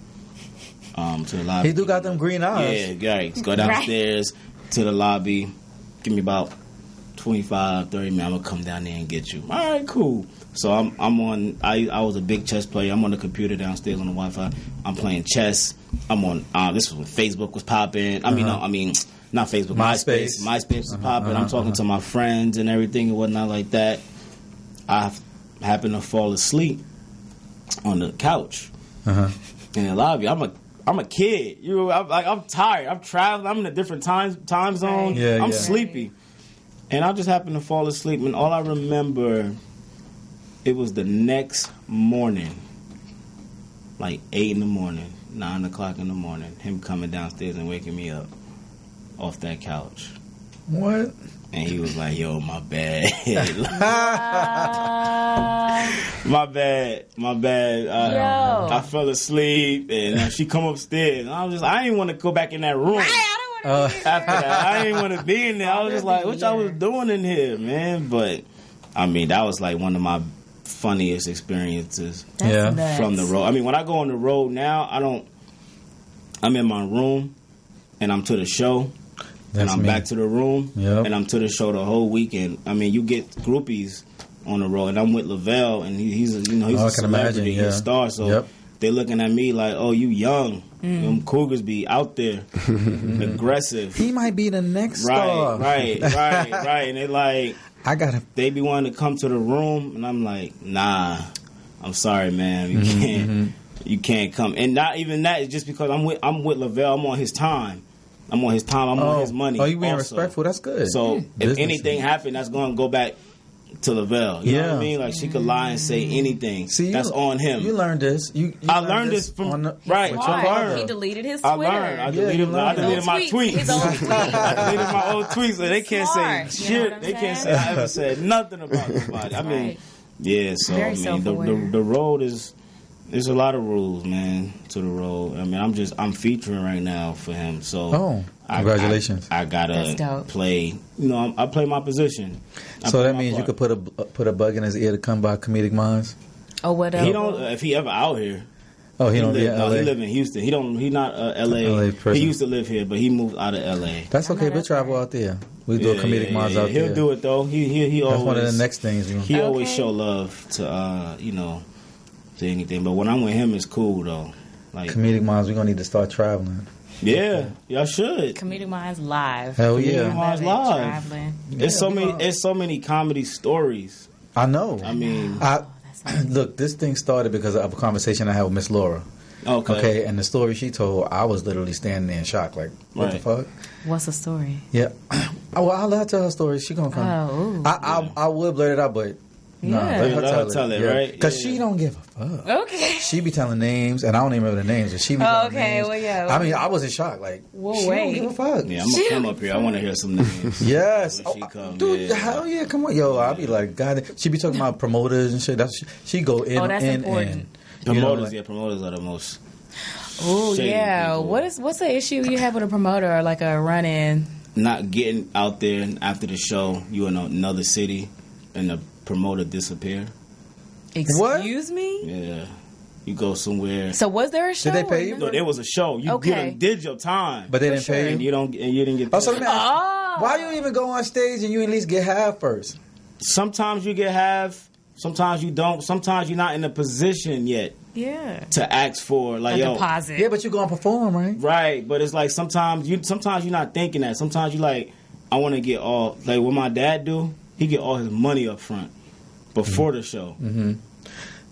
to the lobby." He do got them green eyes. Yeah, right. Let's go downstairs to the lobby. Give me about 25, 30 minutes. I'm gonna come down there and get you. All right, cool. So I'm on. I was a big chess player. I'm on the computer downstairs on the Wi-Fi. I'm playing chess. I'm on. This was when Facebook was popping. I mean, not Facebook. MySpace. MySpace was popping. I'm talking to my friends and everything and whatnot like that. I happened to fall asleep on the couch in the lobby. I'm a kid. I'm tired. I'm traveling. I'm in a different time zone. Yeah, I'm sleepy. And I just happened to fall asleep, and all I remember, it was the next morning, like 8 in the morning, 9 o'clock in the morning, him coming downstairs and waking me up off that couch. What? And he was like, "Yo, my bad." My bad. I fell asleep, and she come upstairs, and I didn't want to go back in that room. After that, I didn't want to be in there. I was just like, what y'all was doing in here, man? But, I mean, that was like one of my funniest experiences from the road. I mean, when I go on the road now, I'm in my room, and I'm to the show, and I'm back to the room, and I'm to the show the whole weekend. I mean, you get groupies on the road, and I'm with Lavelle, and he's a celebrity, he's a star, so they're looking at me like, oh, you young. Them cougars be out there, aggressive. He might be the next star. Right. And they like, they be wanting to come to the room, and I'm like, nah, I'm sorry, man, you can't come. And not even that, it's just because I'm with Lavelle. I'm on his time. I'm on his money. Oh, you being respectful? That's good. So if anything happens, that's going to go back to LaVelle. You know what I mean? Like, she could lie and say anything. See, that's on him. You learned this. I learned this from right. I learned. He deleted his Twitter. I deleted my tweets. His old tweets. I deleted my old tweets, so they can't say shit. They can't say I ever said nothing about nobody. I mean, yeah. So I mean, the road is. There's a lot of rules, man, to the road. I mean, I'm featuring right now for him. So congratulations. I gotta play. You know, I play my position. So that means you could put a bug in his ear to come by Comedic Minds. Oh, whatever. He don't. If he ever out here. Oh, he don't. No, he live in Houston. He don't. He not LA person. He used to live here, but he moved out of LA. That's okay. We'll travel out there. We do a Comedic Minds out there. He'll do it though. He always. That's one of the next things. He always show love to to anything. But when I'm with him, it's cool though. Like Comedic Minds, we're gonna need to start traveling. Yeah, y'all should. Comedic Minds live. Hell yeah, Comedic Minds live. It's so many comedy stories. I know. I mean, look, this thing started because of a conversation I had with Miss Laura. Okay, and the story she told, I was literally standing there in shock, like, what the fuck? What's the story? Yeah, well, I'll let her tell her story. She gonna come. I would blurt it out, but. No, let her tell it, right? Because she don't give a fuck. Okay. She be telling names, and I don't even remember the names, but she be telling names. Well, yeah. I mean, I was in shock. Like, she don't give a fuck. Yeah, I'm going to come up here. I want to hear some names. Yes. Dude, hell yeah, come on. Yo, I'll be like, God. She be talking about promoters and shit. She go in. Oh, that's important. Promoters, promoters are the most. Oh, yeah. People. What's the issue you have with a promoter or like a run-in? Not getting out there after the show, you in another city, and the promoter disappear. Excuse me? Yeah. You go somewhere. So was there a show? Did they pay you? No, there was a show. You did your time. But they didn't pay you? And you didn't get paid. So why you even go on stage and you at least get half first? Sometimes you get half. Sometimes you don't. Sometimes you're not in a position yet. Yeah. To ask for like a deposit. Yeah, but you gonna perform, right? Right, but it's like sometimes you're not thinking that. Sometimes you like, I want to get all, like what my dad do. He get all his money up front before the show. Mm-hmm.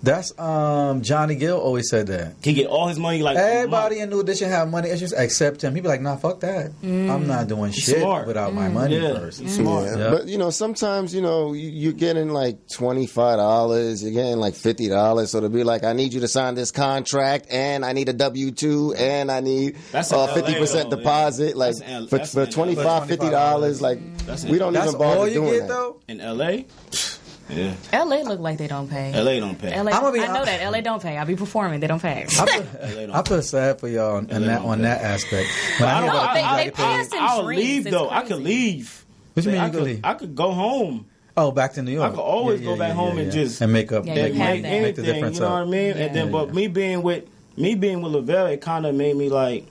That's Johnny Gill always said that. He get all his money like everybody in New Edition have money issues except him. He be like, nah, fuck that. I'm not doing shit without my money first. He's smart. Yeah. But sometimes you're getting like $25, you're getting like $50. So to be like, I need you to sign this contract, and I need a W-2, and I need 50% deposit. Yeah. Like for $25, $50, like we don't even bother doing that. Though? In LA. Yeah. LA look like they don't pay. LA don't pay. I know that LA don't pay. I'll be performing. They don't pay. I feel sad for y'all on that aspect. They pay us in I'll drinks. leave though. I could leave. What you mean you could leave? I could go home. Oh, back to New York. I could always go back home and just make up, make anything. the difference. You know what I mean? And then, but me being with LaVelle, it kind of made me like,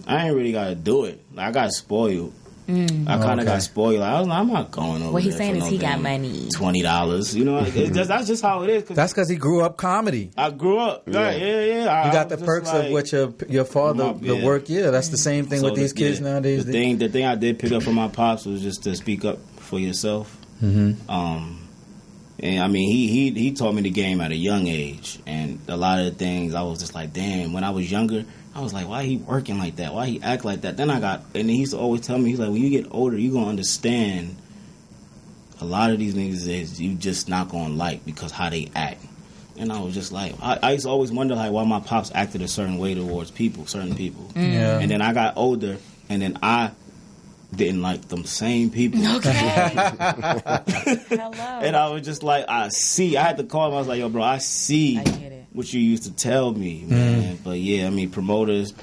I ain't really got to do it. Like, I got spoiled. I kind of got spoiled. Like, I was like, I'm not going over. What he's saying is he got money. $20. You know, that's just how it is. That's because he grew up comedy. I grew up. Right, yeah. You got the perks of what your father, the work. Yeah, that's the same thing with these kids nowadays. The thing I did pick up from my pops was just to speak up for yourself. Mm-hmm. And I mean, he taught me the game at a young age, and a lot of the things I was just like, damn. When I was younger, I was like, why he working like that? Why he act like that? And he used to always tell me, he's like, when you get older, you gonna understand a lot of these niggas is you just not gonna like because how they act. And I was just like, I used to always wonder like why my pops acted a certain way towards certain people. Yeah. And then I got older, and then I didn't like them same people. Okay. Hello. And I was just like, I had to call him. I was like, yo, bro, I get it. What you used to tell me, man. But yeah, I mean, promoters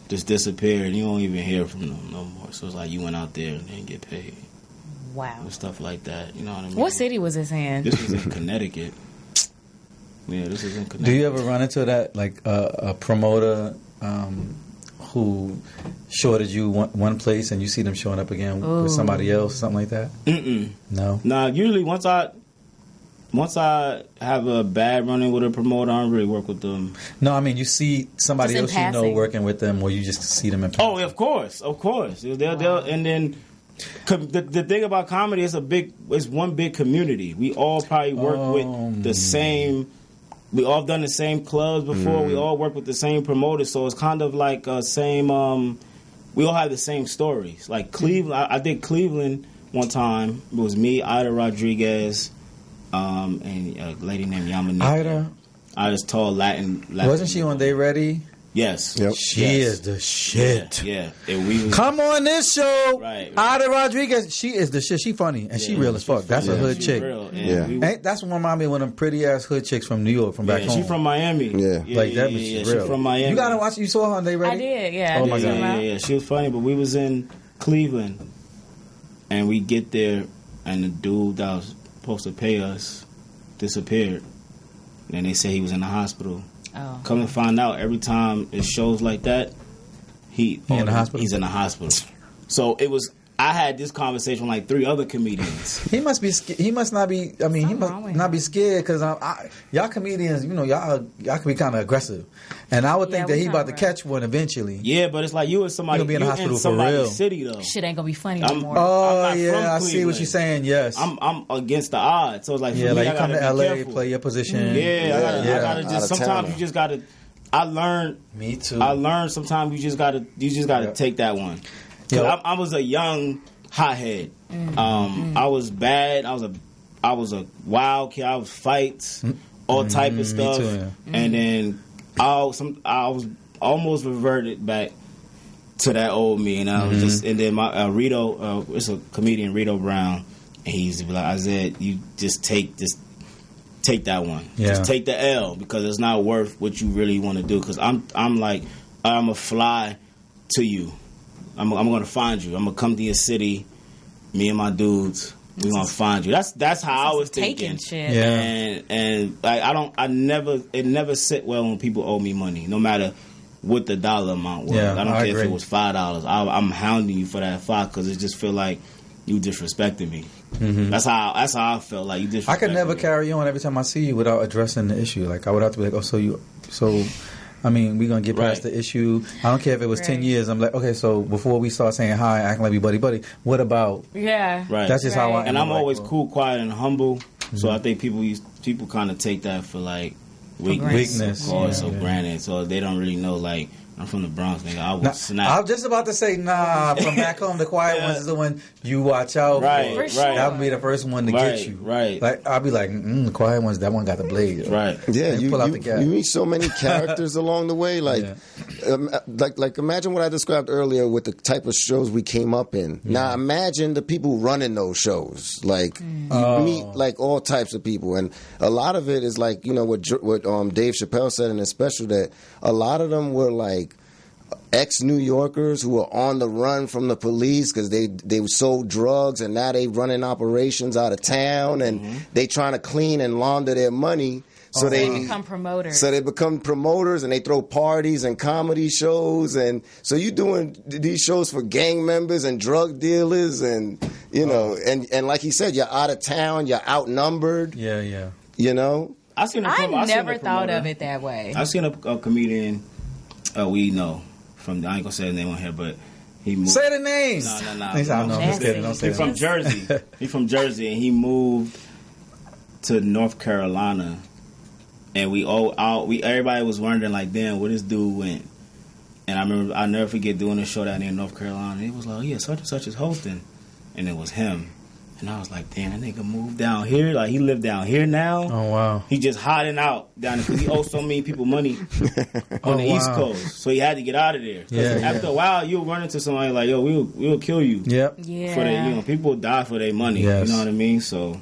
just disappear and you don't even hear from them no more. So it's like you went out there and didn't get paid. Wow. And stuff like that. You know what I mean? What city was this in? This was in Connecticut. Yeah, this is in Connecticut. Do you ever run into that, like a promoter who shorted you one place and you see them showing up again with somebody else, something like that? No. Nah, usually once I have a bad run-in with a promoter, I don't really work with them. No, I mean, you see somebody else you know working with them, or you just see them in passing. Oh, of course. They'll and then the thing about comedy is it's one big community. We all probably work with the same. We all done the same clubs before. We all work with the same promoters, so it's kind of like same. We all have the same stories. Like Cleveland, I did Cleveland one time. It was me, Ida Rodriguez, and a lady named Yamanika. Ida's tall Latin. Wasn't she on They Ready? Yes. Yep. She is the shit. Yeah. And we was, come on this show. Right. Ida Rodriguez, she is the shit. She funny. And she real as fuck. That's a hood chick. That's what remind me of one of them pretty ass hood chicks from New York, from back home. She from Miami. Like that, but she's real. She from Miami. You gotta watch it. You saw her on They Ready? I did, yeah. Oh my God. Yeah. She was funny, but we was in Cleveland. And we get there, and the dude that was supposed to pay us disappeared. And they say he was in the hospital. Oh. Come to find out, every time it shows like that, he's in the hospital. So it was. I had this conversation with like 3 other comedians. He must be. He must not be. I mean, he must not be scared because y'all comedians, you know, y'all can be kind of aggressive, and I would think that he about to catch one eventually. Yeah, but it's like you and somebody. Be in the hospital in somebody's for real. City though. Shit ain't gonna be funny anymore. Oh yeah, I see what you're saying. Yes, I'm against the odds. So it's like like you come to LA, careful. play your position. I gotta just. Sometimes you just gotta. I learned. Me too. I learned sometimes you just gotta take that one. I was a young hothead. I was bad. I was a wild kid. I was fights, all type of stuff. Me too, And then I was almost reverted back to that old me, and I was just. And then my Rito, it's a comedian, Rito Brown, and he used to be like, Isaiah, you just take that one. Just take the L because it's not worth what you really want to do. Because I'm a fly to you. I'm gonna find you. I'm gonna come to your city. Me and my dudes, we gonna find you. That's how I was thinking. Shit. Yeah. And like it never sit well when people owe me money, no matter what the dollar amount was. Yeah, I don't care agree. if it was $5. I'm hounding you for that $5 because it just feel like you disrespecting me. That's how I felt like you disrespecting me. I could never carry on every time I see you without addressing the issue. Like I would have to be like, I mean, we're going to get past the issue. I don't care if it was 10 years. I'm like, okay, so before we start saying hi, acting like we buddy, what about? Yeah. Right. That's just how I am. And I'm always cool, quiet, and humble. So I think people kind of take that for like weakness. Of course, or granted. So they don't really know, like, I'm from the Bronx, nigga. I would snap. I was just about to say, from back home, the quiet ones is the one you watch out for. Right. That would be the first one to get you. Right. Like, I'll be like, the quiet ones, that one got the blade. Right. Yeah, you pull out the gap. You meet so many characters along the way. Like, like imagine what I described earlier with the type of shows we came up in. Now, imagine the people running those shows. Like, you meet, like, all types of people. And a lot of it is, like, you know, what Dave Chappelle said in his special, that a lot of them were, like, ex-New Yorkers who were on the run from the police because they sold drugs and now they running operations out of town and they trying to clean and launder their money. So they become promoters. So they become promoters and they throw parties and comedy shows. And so you doing these shows for gang members and drug dealers and, you know, and like he said, you're out of town, you're outnumbered. Yeah. You know? I never thought of it that way. I've seen a comedian we know. I ain't gonna say his name on here, but he moved. Say the name. No. I'm just kidding. Don't say He's from Jersey. He's from Jersey, and he moved to North Carolina. And everybody was wondering, like, damn, where this dude went. And I remember, I'll never forget doing a show down there in North Carolina. And it was like, oh, yeah, such and such is hosting, and it was him. And I was like, damn, that nigga moved down here. Like, he lived down here now. Oh, wow. He just hiding out down there because he owed so many people money on the East Coast. So he had to get out of there. After a while, you'll run into somebody like, yo, we'll kill you. Yep. Yeah. For their, people die for their money. Yes. You know what I mean? So...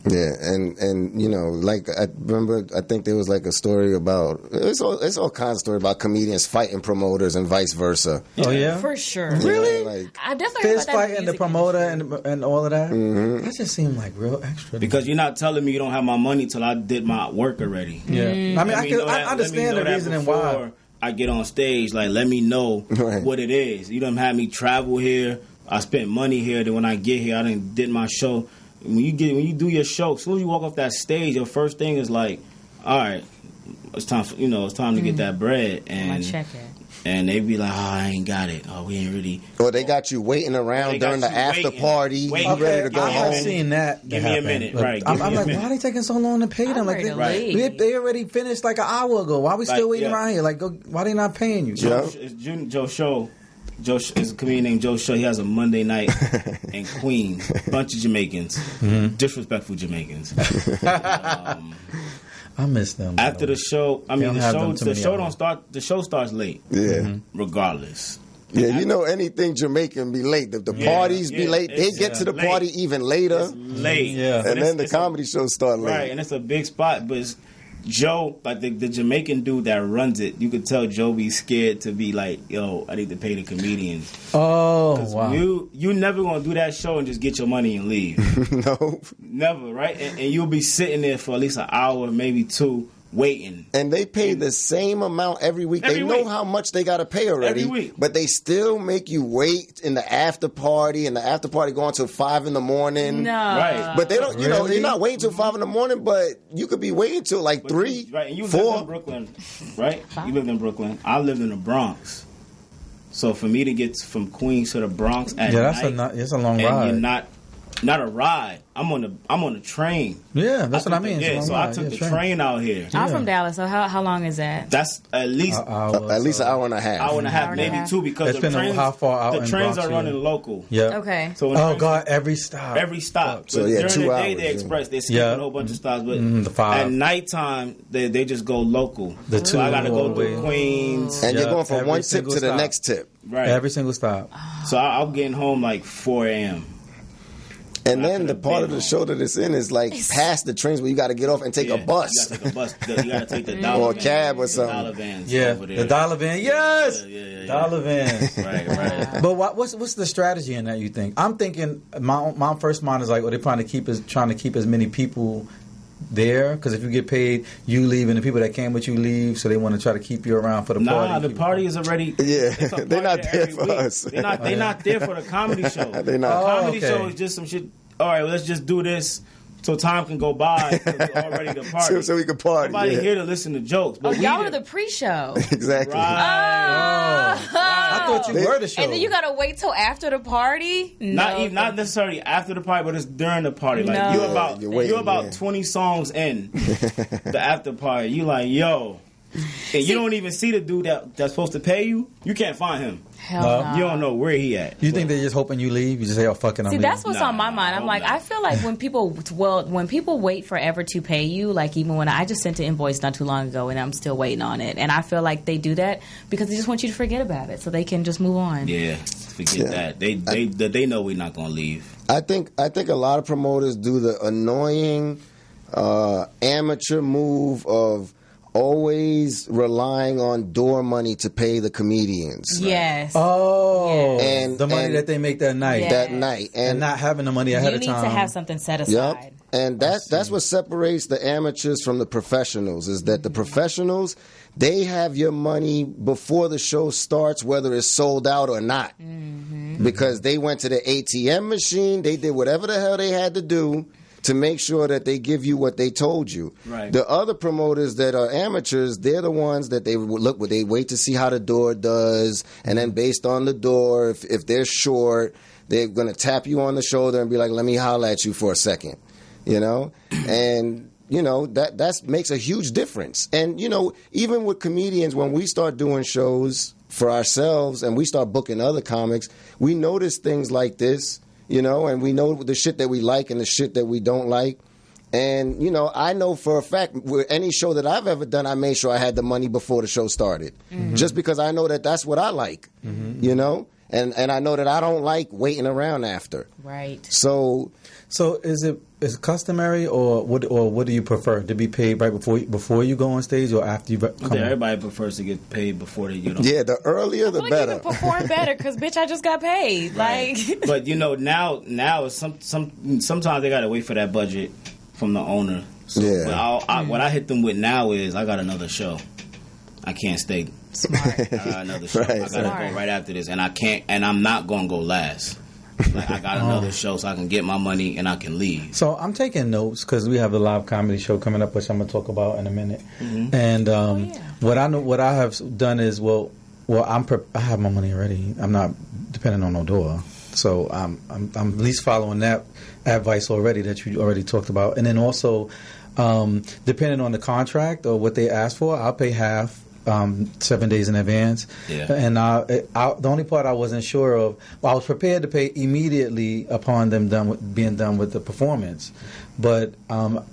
Yeah, and you know, like I remember, I think there was like a story about it's all kinds of story about comedians fighting promoters and vice versa. Oh yeah, for sure. Really? Yeah, like, I definitely fist fighting the promoter and all of that. That just seemed like real extra. Because you're not telling me you don't have my money till I did my work already. Yeah, I mean, I understand the reasoning why. I get on stage, like, let me know what it is. You don't have me travel here. I spent money here. Then when I get here, I did my show. When you do your show, as soon as you walk off that stage, your first thing is like, all right, it's time to get that bread. And check it. And they be like, oh, I ain't got it. Oh, we ain't really. Or they got you waiting around during the after party. You ready to go home. I've seen that. Give me a minute, right? I'm like, why are they taking so long to pay them? Like, they already finished like an hour ago. Why are we still waiting around here? Like, why they not paying you? Joe Show Is a comedian named Joe Show. He has a Monday night in Queens. Bunch of Jamaicans, disrespectful Jamaicans. I miss them. After the show, the show starts late. Yeah, regardless. Yeah, you know, anything Jamaican be late. The parties be late. They get to the party even later. It's late. Yeah. And then the comedy shows start late. Right, and it's a big spot. But it's Joe, like the Jamaican dude that runs it, you could tell Joe be scared to be like, yo, I need to pay the comedians. Oh, wow. You never going to do that show and just get your money and leave. No. Never, right? And you'll be sitting there for at least an hour, maybe two, waiting. And they pay the same amount every week. They know how much they got to pay already. Every week. But they still make you wait in the after party, and the after party going till 5 in the morning. No. Right. But they don't, you know, you're not waiting till 5 in the morning, but you could be waiting till like 3, right. And you 4. lived in Brooklyn, right? You lived in Brooklyn. I lived in the Bronx. So for me to get from Queens to the Bronx at night, that's a long ride. And you're not a ride. I'm on the train. Yeah, that's what I mean. Yeah, so I took the train out here. I'm from Dallas, so how long is that? That's at least an hour and a half. Hour and a half, maybe two, because the trains, how far out the trains are running local. Yeah. Okay. So every stop. So yeah, during 2 the hours. day, they express. They skip a whole bunch of stops, but at nighttime they just go local. So I gotta go through Queens, and you're going from one tip to the next tip. Right. Every single stop. So I'm getting home like 4 a.m. And then the part of the show that it's in is like past the trains where you got to get off and take a bus. You got to take a bus. You got to take the dollar or a cab or something. Dollar vans. Yeah, over there. the dollar van. Yes, dollar van. Right. But what's the strategy in that? You think? I'm thinking my first mind is like, they're trying to keep as many people there, because if you get paid, you leave, and the people that came with you leave, so they want to try to keep you around for the party. Nah, the party is already. Yeah, they're not there for us. They're not there for the comedy show. They're not. The comedy show is just some shit. All right, well, let's just do this so time can go by. It's already the party. so we can party. Nobody here to listen to jokes. But y'all are the pre-show. Exactly. Right. I thought you were the show. And then you gotta wait till after the party. Not necessarily after the party, but it's during the party. Like you're about 20 songs in the after party. You like, yo. And you don't even see the dude that's supposed to pay you. You can't find him. Hell no. You don't know where he at. You think they're just hoping you leave? You just say, "Oh, fucking." See, that's what's on my mind. I'm like, I feel like when people wait forever to pay you, like even when I just sent an invoice not too long ago and I'm still waiting on it, and I feel like they do that because they just want you to forget about it so they can just move on. Yeah, forget that. They know we're not gonna leave. I think a lot of promoters do the annoying amateur move of always relying on door money to pay the comedians. Yes. Oh. Yes. And the money that they make that night. Yes. That night. And not having the money ahead of time. You need to have something set aside. Yep. And that's what separates the amateurs from the professionals, is that the professionals, they have your money before the show starts, whether it's sold out or not. Mm-hmm. Because they went to the ATM machine, they did whatever the hell they had to do to make sure that they give you what they told you. Right. The other promoters that are amateurs, they're the ones that they wait to see how the door does, and then based on the door, if they're short, they're going to tap you on the shoulder and be like, let me holler at you for a second, you know? And, you know, that makes a huge difference. And, you know, even with comedians, when we start doing shows for ourselves and we start booking other comics, we notice things like this. You know, and we know the shit that we like and the shit that we don't like. And, you know, I know for a fact, with any show that I've ever done, I made sure I had the money before the show started. Mm-hmm. Just because I know that that's what I like, you know? And I know that I don't like waiting around after. Right. So is it customary, or what do you prefer, to be paid right before you go on stage or after you come? Yeah, everybody prefers to get paid before they get on. Yeah, the earlier the better. You can perform better because bitch, I just got paid. Right. Like, but you know now sometimes they gotta wait for that budget from the owner. So yeah. What I hit them with now is I got another show. I can't stay. Smart. I got another show. Right. I gotta go right after this, and I can't. And I'm not gonna go last. Like I got another show, so I can get my money and I can leave. So I'm taking notes because we have a live comedy show coming up, which I'm gonna talk about in a minute. Mm-hmm. And what I have done is I have my money already. I'm not depending on no door, so I'm at least following that advice already that you already talked about. And then also, depending on the contract or what they ask for, I'll pay half 7 days in advance. Yeah. And the only part I wasn't sure of, I was prepared to pay immediately upon them being done with the performance. But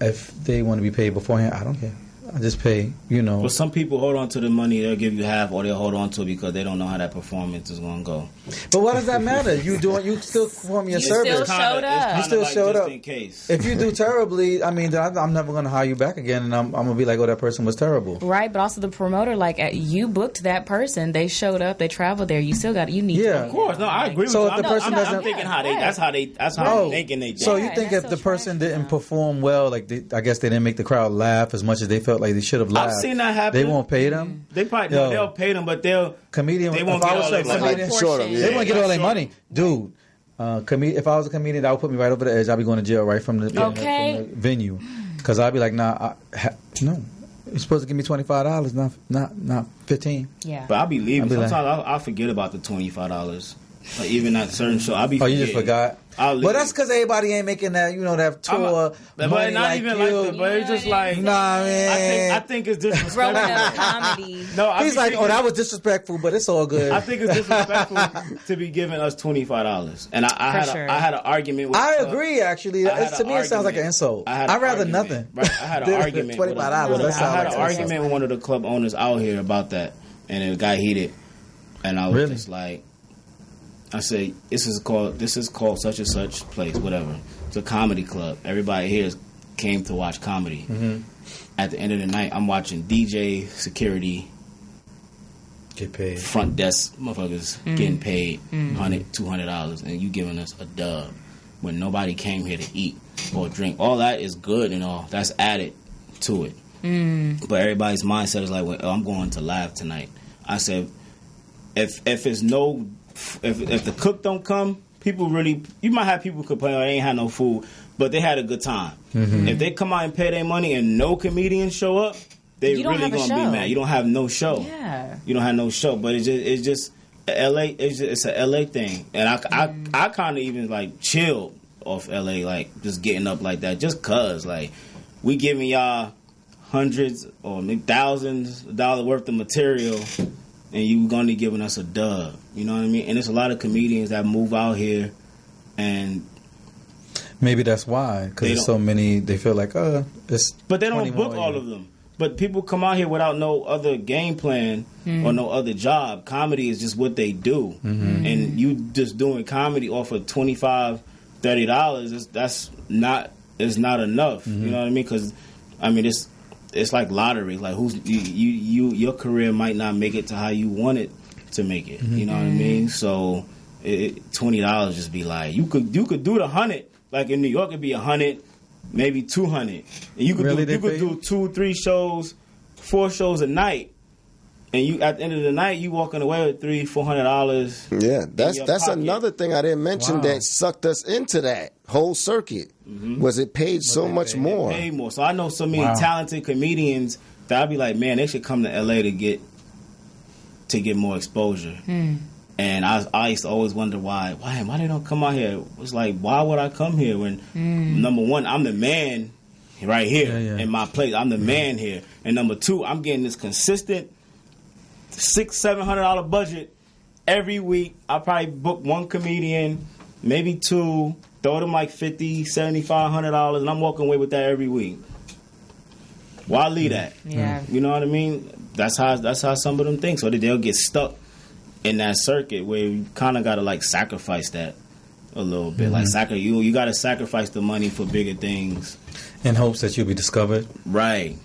if they want to be paid beforehand, I don't care. I just pay, But some people hold on to the money, they'll give you half, or they'll hold on to it because they don't know how that performance is going to go. But what does that matter? You still perform your service. You still showed up. You still showed up. In case. If you do terribly, I mean, I'm never going to hire you back again, and I'm going to be like, oh, that person was terrible. Right, but also the promoter, you booked that person, they showed up, they traveled there, you still got, you need to. Of course, no, I agree with you. So if the person doesn't, I'm thinking that's how I'm thinking they did. So you think if the person didn't perform well, I guess they didn't make the crowd laugh as much as they felt like they should have laughed. I've seen that happen. They won't pay them. They probably they'll pay them, but they won't get all their money. They won't get all their money, dude. If I was a comedian, that would put me right over the edge. I'd be going to jail right from the venue, because I'd be like, no. You're supposed to give me $25, not $15. Yeah, but I'll be leaving. Sometimes I'll forget about the $25. Like even at certain show, I'll be. Oh, you just forgot. But that's because everybody ain't making that, that tour. But not like even you. like that. But it's just like, nah, man. I think it's disrespectful. Comedy. No, he's like, that was disrespectful, but it's all good. I think it's disrespectful to be giving us $25. And I had an argument with. I agree, actually. To me, it sounds like an insult. I'd rather nothing. Right? I had an argument. $25. I had an argument with one of the club owners out here about that, and it got heated. And I was just like. I say this is called such and such place, whatever. It's a comedy club. Everybody here came to watch comedy. Mm-hmm. At the end of the night, I'm watching DJ, security, get paid, front desk motherfuckers getting paid $100, $200, and you giving us a dub when nobody came here to eat or drink. All that is good and all. That's added to it. But everybody's mindset is like, well, I'm going to laugh tonight. I said, if it's no. If the cook don't come, you might have people complain, they ain't had no food, but they had a good time. Mm-hmm. If they come out and pay their money and no comedians show up, they really gonna be mad. You don't have no show. Yeah, you don't have no show. But it's just LA. It's a LA thing, and I kind of even like chilled off LA, like just getting up like that, just cause like we giving y'all hundreds or maybe thousands of dollars worth of material. And you gonna be giving us a dub, you know what I mean? And there's a lot of comedians that move out here, and maybe that's why, because there's so many. They feel like, it's. But they don't book all of them. But people come out here without no other game plan or no other job. Comedy is just what they do, and you just doing comedy off of $25, $30. That's not enough. You know what I mean? Because I mean it's like lottery. Like your career might not make it to how you want it to make it. You know what I mean? So $20 just be like you could do the 100. Like in New York, it'd be 100, maybe 200. And you could do 2, 3 shows, 4 shows a night. And you at the end of the night, you walking away with $300-$400. Yeah, that's another thing I didn't mention that sucked us into that whole circuit. Was it paid so much more? Paid more. So I know so many talented comedians that I'd be like, man, they should come to LA to get more exposure. And I used to always wonder why they don't come out here. It was like, why would I come here when number one, I'm the man right here in my place. I'm the man here, and number two, I'm getting this consistent $600-$700 budget every week. I probably book one comedian, maybe 2, throw them like $50, $75, $100, and I'm walking away with that every week. Why leave that? Yeah, you know what I mean. That's how some of them think. So that they'll get stuck in that circuit where you kind of gotta like sacrifice that a little bit. Like you gotta sacrifice the money for bigger things in hopes that you'll be discovered. Right.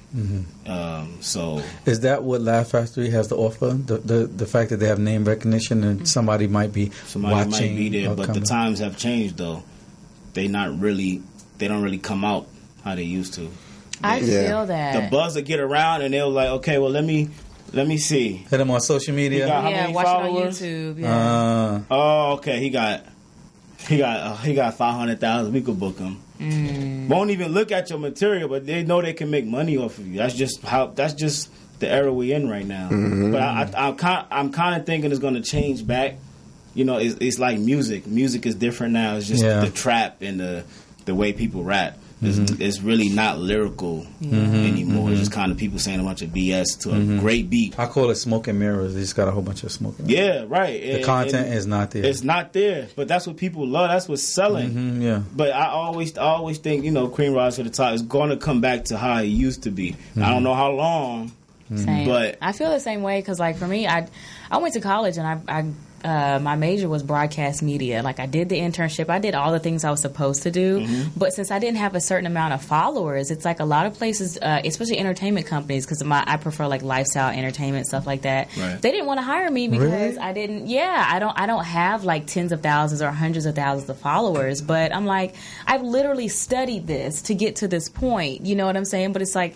So is that what Laugh Factory has to offer? The fact that they have name recognition and somebody might be watching, might be there, but the times have changed though. They don't really come out how they used to. I feel that the buzz will get around and they'll like, okay, well let me see. Hit them on social media. How many watch followers? it on YouTube. Yeah. Okay. He got 500,000. We could book him. Won't even look at your material, but they know they can make money off of you. That's just the era we in right now. But I'm kind of thinking it's going to change back. You know, it's like music. Music is different now. It's just the trap and the way people rap. It's really not lyrical anymore. It's just kind of people saying a bunch of BS to a great beat. I call it smoke and mirrors. They just got a whole bunch of smoke and mirrors. Yeah, right. The content is not there. It's not there, but that's what people love. That's what's selling. Yeah. But I always think, cream rise to the top is going to come back to how it used to be. I don't know how long. Same. But I feel the same way because, like, for me, I went to college and my major was broadcast media. Like, I did the internship. I did all the things I was supposed to do. But since I didn't have a certain amount of followers, it's like a lot of places, especially entertainment companies, because I prefer like lifestyle entertainment, stuff like that. Right. They didn't want to hire me because I didn't. Yeah, I don't have like tens of thousands or hundreds of thousands of followers. But I'm like, I've literally studied this to get to this point. You know what I'm saying? But it's like,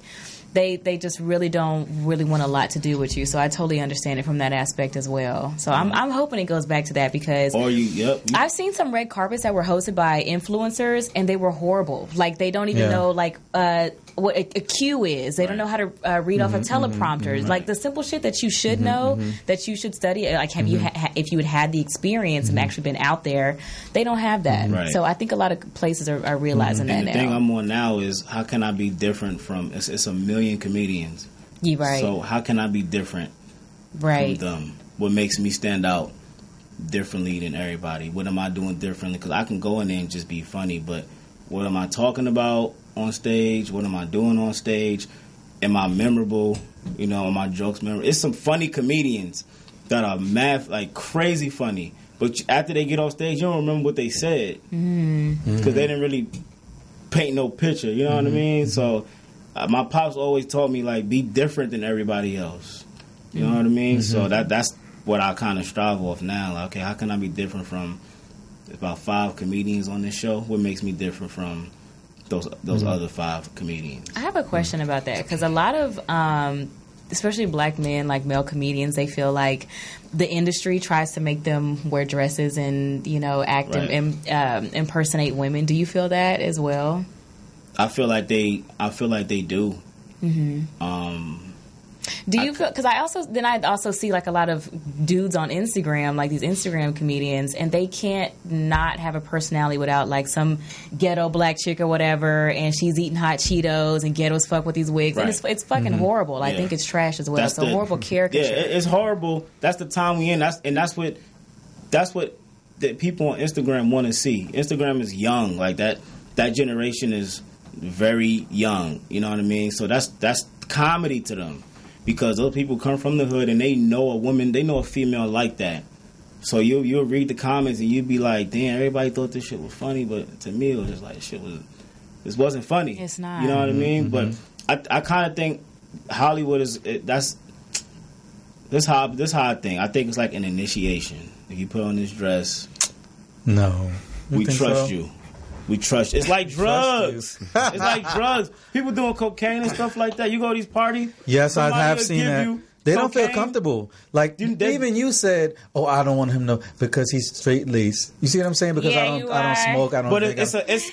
They just really don't want a lot to do with you, so I totally understand it from that aspect as well. So I'm hoping it goes back to that because I've seen some red carpets that were hosted by influencers and they were horrible. Like they don't even know like what a cue is. They don't know how to read off a teleprompter. Like the simple shit that you should know, that you should study. Like have you if you had the experience and actually been out there, they don't have that. Right. So I think a lot of places are realizing that and now. The thing I'm on now is how can I be different from? It's a million comedians. You right. So how can I be different from them? What makes me stand out differently than everybody? What am I doing differently? Because I can go in there and just be funny, but what am I talking about on stage? What am I doing on stage? Am I memorable? Are my jokes memorable? It's some funny comedians that are like crazy funny, but after they get off stage, you don't remember what they said because they didn't really paint no picture. You know what I mean? So my pops always taught me like be different than everybody else. You know what I mean? So that's what I kind of strive off now. Like, okay, how can I be different from about 5 comedians on this show? What makes me different from those other 5 comedians? I have a question about that because a lot of especially black men, like male comedians, they feel like the industry tries to make them wear dresses and act and impersonate women. Do you feel that as well? I feel like they do. Do you feel? Because I also see like a lot of dudes on Instagram, like these Instagram comedians, and they can't not have a personality without like some ghetto black chick or whatever, and she's eating hot Cheetos and ghetto as fuck with these wigs, and it's fucking horrible. I think it's trash as well. It's a horrible caricature. Yeah, it's horrible. That's the time we in. That's what the people on Instagram want to see. Instagram is young, like that generation is very young, you know what I mean? So that's comedy to them because those people come from the hood and they know a woman, they know a female like that. So you'll read the comments and you'd be like, damn, everybody thought this shit was funny, but to me it was just like this wasn't funny. It's not. You know what I mean? But I kind of think Hollywood this how I think. I think it's like an initiation. If you put on this dress, no, we trust you. We trust you. It's like drugs. It's like drugs. People doing cocaine and stuff like that. You go to these parties. Yes, I have seen that. They don't feel comfortable. Like even you said, "Oh, I don't want him to because he's straight laced." You see what I'm saying? Because I don't smoke. I don't. But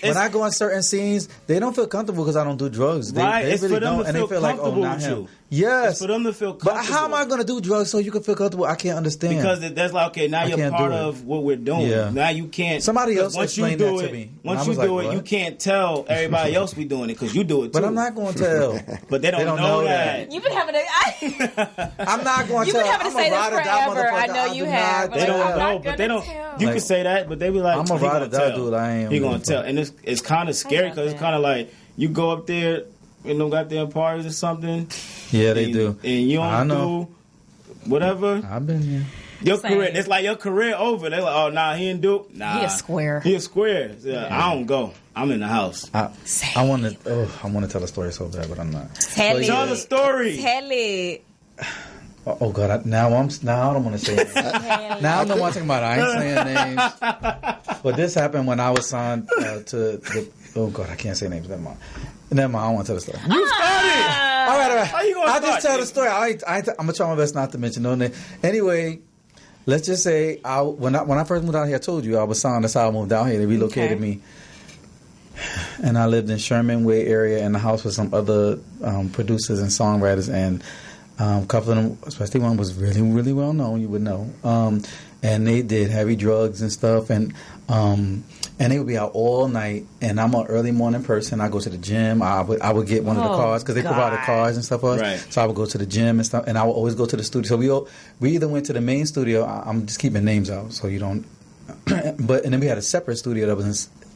when I go on certain scenes, they don't feel comfortable because I don't do drugs. They really don't, and they feel like, "Oh, not him." Yes, it's for them to feel comfortable. But how am I going to do drugs so you can feel comfortable? I can't understand. Because that's like, okay, now you're part of what we're doing. Yeah. Now you can't. Somebody else explained that to me. Once you do it, you can't tell everybody else we doing it because you do it too. But I'm not going to tell. But they don't know that. You've been having I'm not going to tell. You've been having to say this forever. I know you have. They don't know, but they don't. You can say that, but they be like, I'm a ride or die dude. I ain't. He gonna tell, and it's kind of scary because it's kind of like you go up there. Goddamn parties or something. Yeah, they do. And you don't do whatever. I've been here. Your career, it's like your career over. They're like, oh, nah, he didn't do it. Nah. He a square. Yeah, I don't go. I'm in the house. I want to tell a story so bad, but I'm not. Tell the story. Tell it. Oh God! Now I don't want to say it. Now I'm the one talking about it. I ain't saying names. But this happened when I was signed to the. Oh God! I can't say names. Never mind. I don't want to tell the story. You started. All right. How you gonna I'll just tell the story. I'm gonna try my best not to mention no name. Anyway, let's just say when I first moved out here, I told you I was signed. That's how I moved out here. They relocated me, and I lived in Sherman Way area in the house with some other producers and songwriters. And A couple of them, especially one was really, really well known. You would know, and they did heavy drugs and stuff, and they would be out all night. And I'm an early morning person. I go to the gym. I would get one of the cars because they provided cars and stuff for us. Right. So I would go to the gym and stuff, and I would always go to the studio. So we either went to the main studio. I'm just keeping names out so you don't. And then we had a separate studio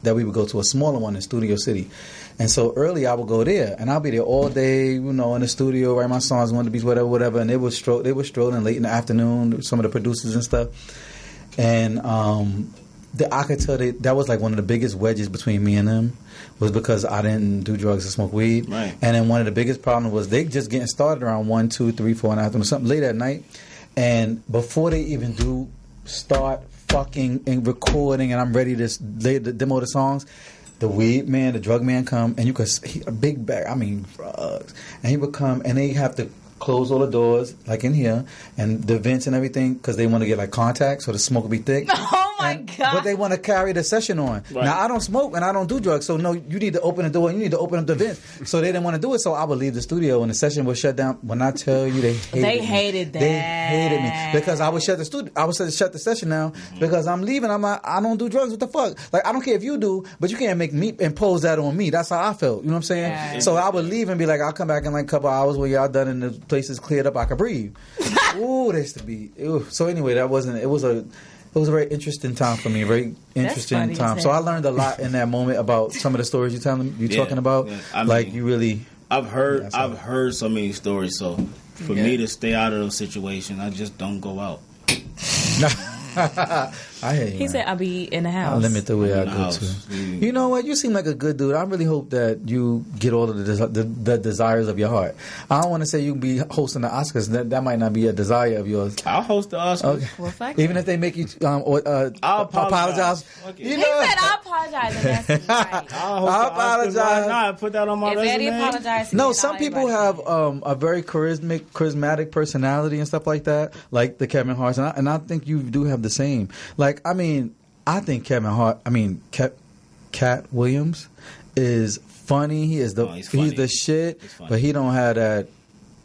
that we would go to, a smaller one in Studio City. And so early I would go there, and I'll be there all day, in the studio, write my songs, want to be whatever. And they were strolling late in the afternoon, some of the producers and stuff. And I could tell that was like one of the biggest wedges between me and them, was because I didn't do drugs or smoke weed. Right. And then one of the biggest problems was they just getting started around 1, 2, 3, 4 in the afternoon, something late at night. And before they even start fucking and recording, and I'm ready to demo the songs, the weed man, the drug man come, and you could see a big bag, drugs, and he would come, and they have to close all the doors, like in here, and the vents and everything, because they want to get like contact, so the smoke will be thick. Oh my God! But they want to carry the session on. Right. Now I don't smoke and I don't do drugs, so no, you need to open the door and you need to open up the vents. So they didn't want to do it, so I would leave the studio and the session was shut down. When I tell you, they hated that. They hated me because I would shut the studio. I would shut the session down because I'm leaving. I'm like, I don't do drugs. What the fuck? Like, I don't care if you do, but you can't make me impose that on me. That's how I felt. You know what I'm saying? Yeah. So I would leave and be like, I'll come back in like a couple hours when y'all done and the place is cleared up. I could breathe. Ooh, there used to be. Ew. So anyway, it was a very interesting time for me. Very interesting time. So I learned a lot in that moment about some of the stories you talking about. Yeah. I've heard so many stories. So for me to stay out of those situations, I just don't go out. I hear you. He said, "I'll be in the house." I'll limit the way I go to. You know what? You seem like a good dude. I really hope that you get all of the desires of your heart. I don't want to say you be hosting the Oscars. That might not be a desire of yours. I'll host the Oscars. Okay. Well, even if they make you I'll apologize. Okay. He said, "I'll apologize." And that's right. I'll apologize. Nah, put that on my resume. Eddie apologized. No, some people have a very charismatic personality and stuff like that, like the Kevin Hart's, and I think you do have the same. Like, I think Cat Williams is funny. He is he's the shit, but he don't have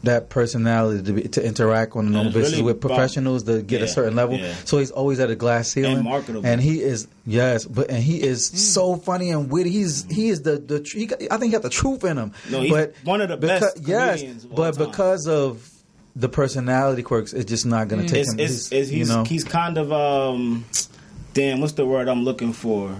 that personality to interact on a normal basis with professionals to get a certain level. Yeah. So he's always at a glass ceiling. And marketable. And he is he is so funny and witty. I think he got the truth in him. No, he's one of the best comedians of all time. Because of the personality quirks, it's just not going to take him. He's kind of what's the word I'm looking for?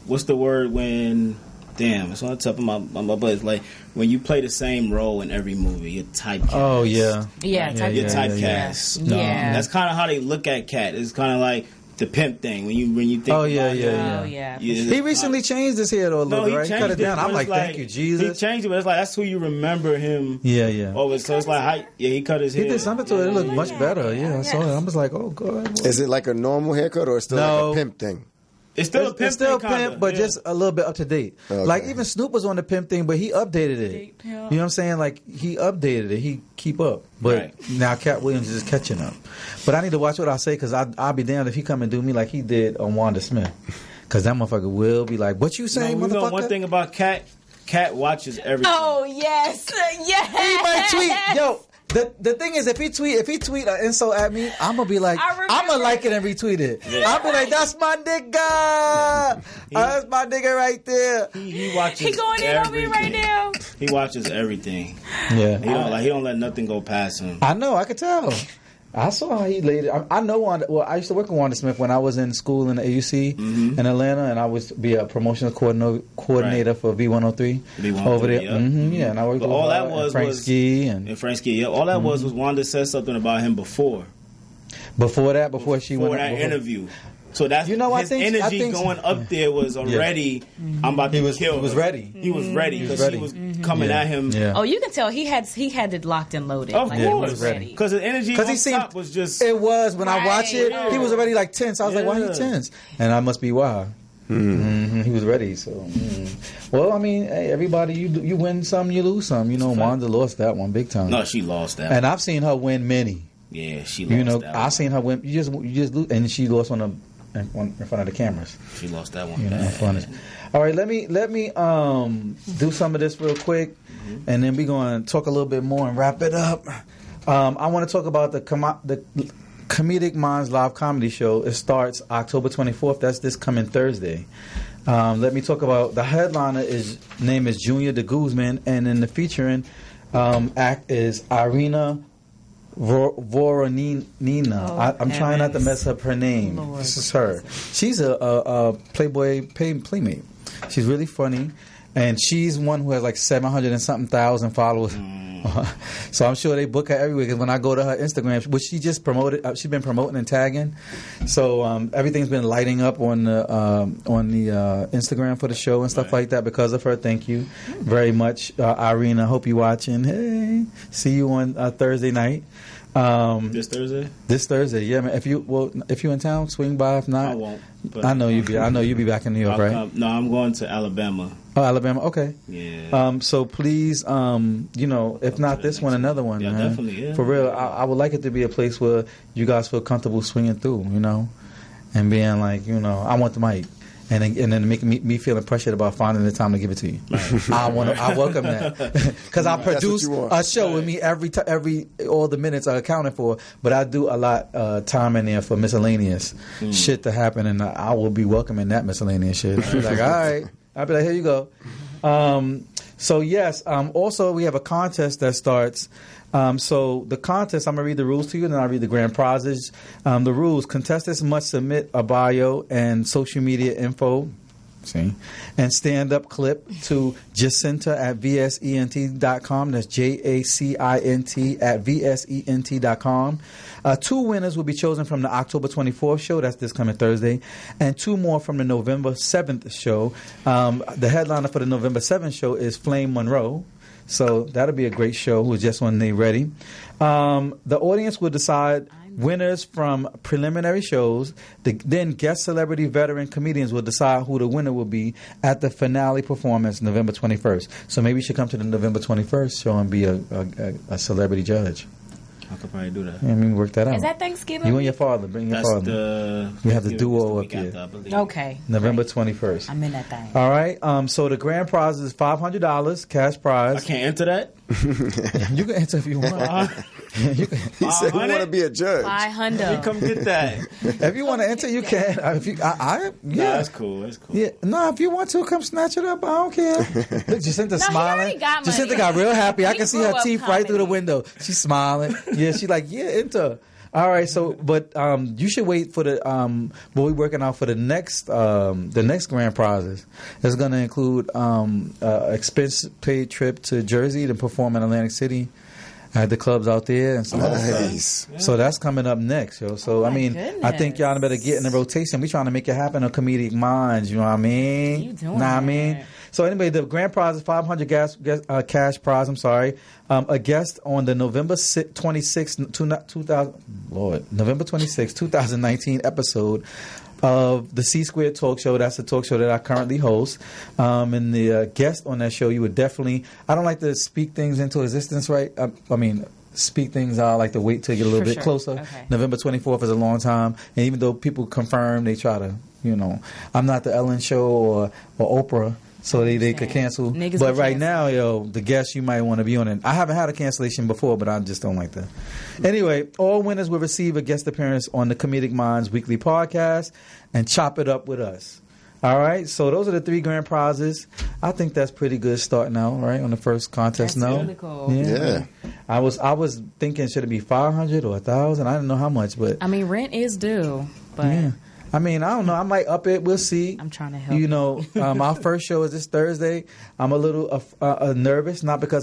What's the word when? Damn, it's on the top of my butt. It's like when you play the same role in every movie, you're typecast. Oh yeah, you're typecast. Yeah. That's kind of how they look at Cat. It's kind of like the pimp thing when you think. Oh yeah. He recently changed his hair though a little bit, right? He cut it down. I'm like, thank you, Jesus. He changed it, but it's like that's who you remember him. Yeah. Oh, so it's like he cut his hair. He did something to it. It looked much better. Yeah, I saw it. I was like, oh god. Is it like a normal haircut or still like a pimp thing? It's still pimp, but just a little bit up to date. Okay. Like even Snoop was on the pimp thing, but he updated it. You know what I'm saying? Like he updated it. He keep up. But now Cat Williams is catching up. But I need to watch what I say because I'll be damned if he come and do me like he did on Wanda Smith. Because that motherfucker will be like, "What you saying, motherfucker?" Know one thing about Cat watches everything. Oh yes. He might tweet, yo. The thing is, if he tweet an insult at me, I'm gonna be like, I'm gonna like it and retweet it. Yeah. I'll be like, that's my nigga. That's my nigga right there. He watches. He going in on me right now. He watches everything. Yeah. He don't let nothing go past him. I know. I could tell. I saw how he laid it. I know Wanda. Well, I used to work with Wanda Smith when I was in school in the AUC in Atlanta, and I was be a promotional coordinator for V103 over there. Yep. And I worked with all that was Frank Ski and Frank Ski. Yeah, all that was Wanda said something about him before. Before that interview. So that's his energy going up there was already. I'm about to kill. He was ready. He was ready because he was coming at him. Yeah. Oh, you can tell he had it locked and loaded. Of course, he was ready because his energy. Because he seemed was just. It was when I watched it. He was already like tense. I was like, why he tense? And I must be why. He was ready. So, well, I mean, hey, everybody, you win some, you lose some. You know, Wanda lost that one big time. No, she lost that. And I've seen her win many. Yeah, she lost that. I've seen her win. You just lose, and she lost in front of the cameras. She lost that one. In front of. All right, let me do some of this real quick, and then we're going to talk a little bit more and wrap it up. I want to talk about the Comedic Minds live comedy show. It starts October 24th. That's this coming Thursday. Let me talk about the headliner. Name is Junior de Guzman, and then the featuring act is Irina Voronina. I'm trying not to mess up her name. Lord. This is her. She's a Playboy playmate. She's really funny, and she's one who has like 700 and something thousand followers. So I'm sure they book her everywhere. Because when I go to her Instagram, which she just promoted, she's been promoting and tagging. So everything's been lighting up on the Instagram for the show and stuff like that because of her. Thank you very much, Irina. Hope you're watching. Hey, see you on Thursday night. This Thursday? This Thursday, yeah, man. If you in town, swing by. If not, I won't. I know you'll be back in New York, right? No, I'm going to Alabama. Oh, Alabama. Okay. Yeah. So please, if not this one, another one. Yeah, man. definitely. Yeah. For real, I would like it to be a place where you guys feel comfortable swinging through, and being like, I want the mic. And then making me feeling pressured about finding the time to give it to you. Right. I welcome that because I produce a show with me all the minutes are accounted for, but I do a lot time in there for miscellaneous shit to happen, and I will be welcoming that miscellaneous shit. I'll be like, all right, I'll be like, here you go. So yes, also we have a contest that starts. So the contest, I'm going to read the rules to you, and then I'll read the grand prizes. The rules: contestants must submit a bio and social media info, and stand-up clip to Jacinta at vsent.com. That's JACINT at vsent.com. 2 winners will be chosen from the October 24th show. That's this coming Thursday. And 2 more from the November 7th show. The headliner for the November 7th show is Flame Monroe. So that'll be a great show. Who's just when they ready. The audience will decide winners from preliminary shows. Then guest celebrity veteran comedians will decide who the winner will be at the finale performance November 21st. So maybe you should come to the November 21st show and be a celebrity judge. I could probably do that. I mean, work that out. Is that Thanksgiving? You and your father. Bring your father. We have the duo up here. Okay. November 21st. I'm in that thing. All right. So the grand prize is $500 cash prize. I can't enter that? You can enter if you want. He said he want to be a judge. $500. Come get that. If you want to enter, you can. Yeah, that's cool. That's cool. Yeah, no, if you want to, come snatch it up. I don't care. Look, Jacinta's smiling. Jacinta got real happy. I can see her teeth right through the window. She's smiling. Yeah, she's like, yeah, enter. All right, so but you should wait for the what we're working out for the next grand prizes. It's going to include expense paid trip to Jersey to perform in Atlantic City at the clubs out there and stuff. Nice. So that's coming up next, yo. So goodness. I think y'all better get in the rotation. We trying to make it happen on Comedic Minds. You know what I mean? You doing that. I mean? So anyway, the grand prize is $500 cash prize. I'm sorry. A guest on the November 26, 2019 episode of the C-Squared Talk Show. That's the talk show that I currently host. And the guest on that show, you would definitely... I don't like to speak things into existence, right? Speak things out. I like to wait till you get a little bit closer. Okay. November 24th is a long time. And even though people confirm, they try to, I'm not the Ellen Show or Oprah. So they could cancel. Niggas but right now, the guest you might want to be on it. I haven't had a cancellation before, but I just don't like that. Anyway, all winners will receive a guest appearance on the Comedic Minds weekly podcast and chop it up with us. All right, so those are the 3 grand prizes. I think that's pretty good starting out, right, on the first contest. That's really cool. Yeah. I was thinking, should it be 500 or 1,000? I didn't know how much, but I mean, rent is due, but. Yeah. I mean, I don't know. I might up it. We'll see. I'm trying to help. Our first show is this Thursday. I'm a little nervous, not because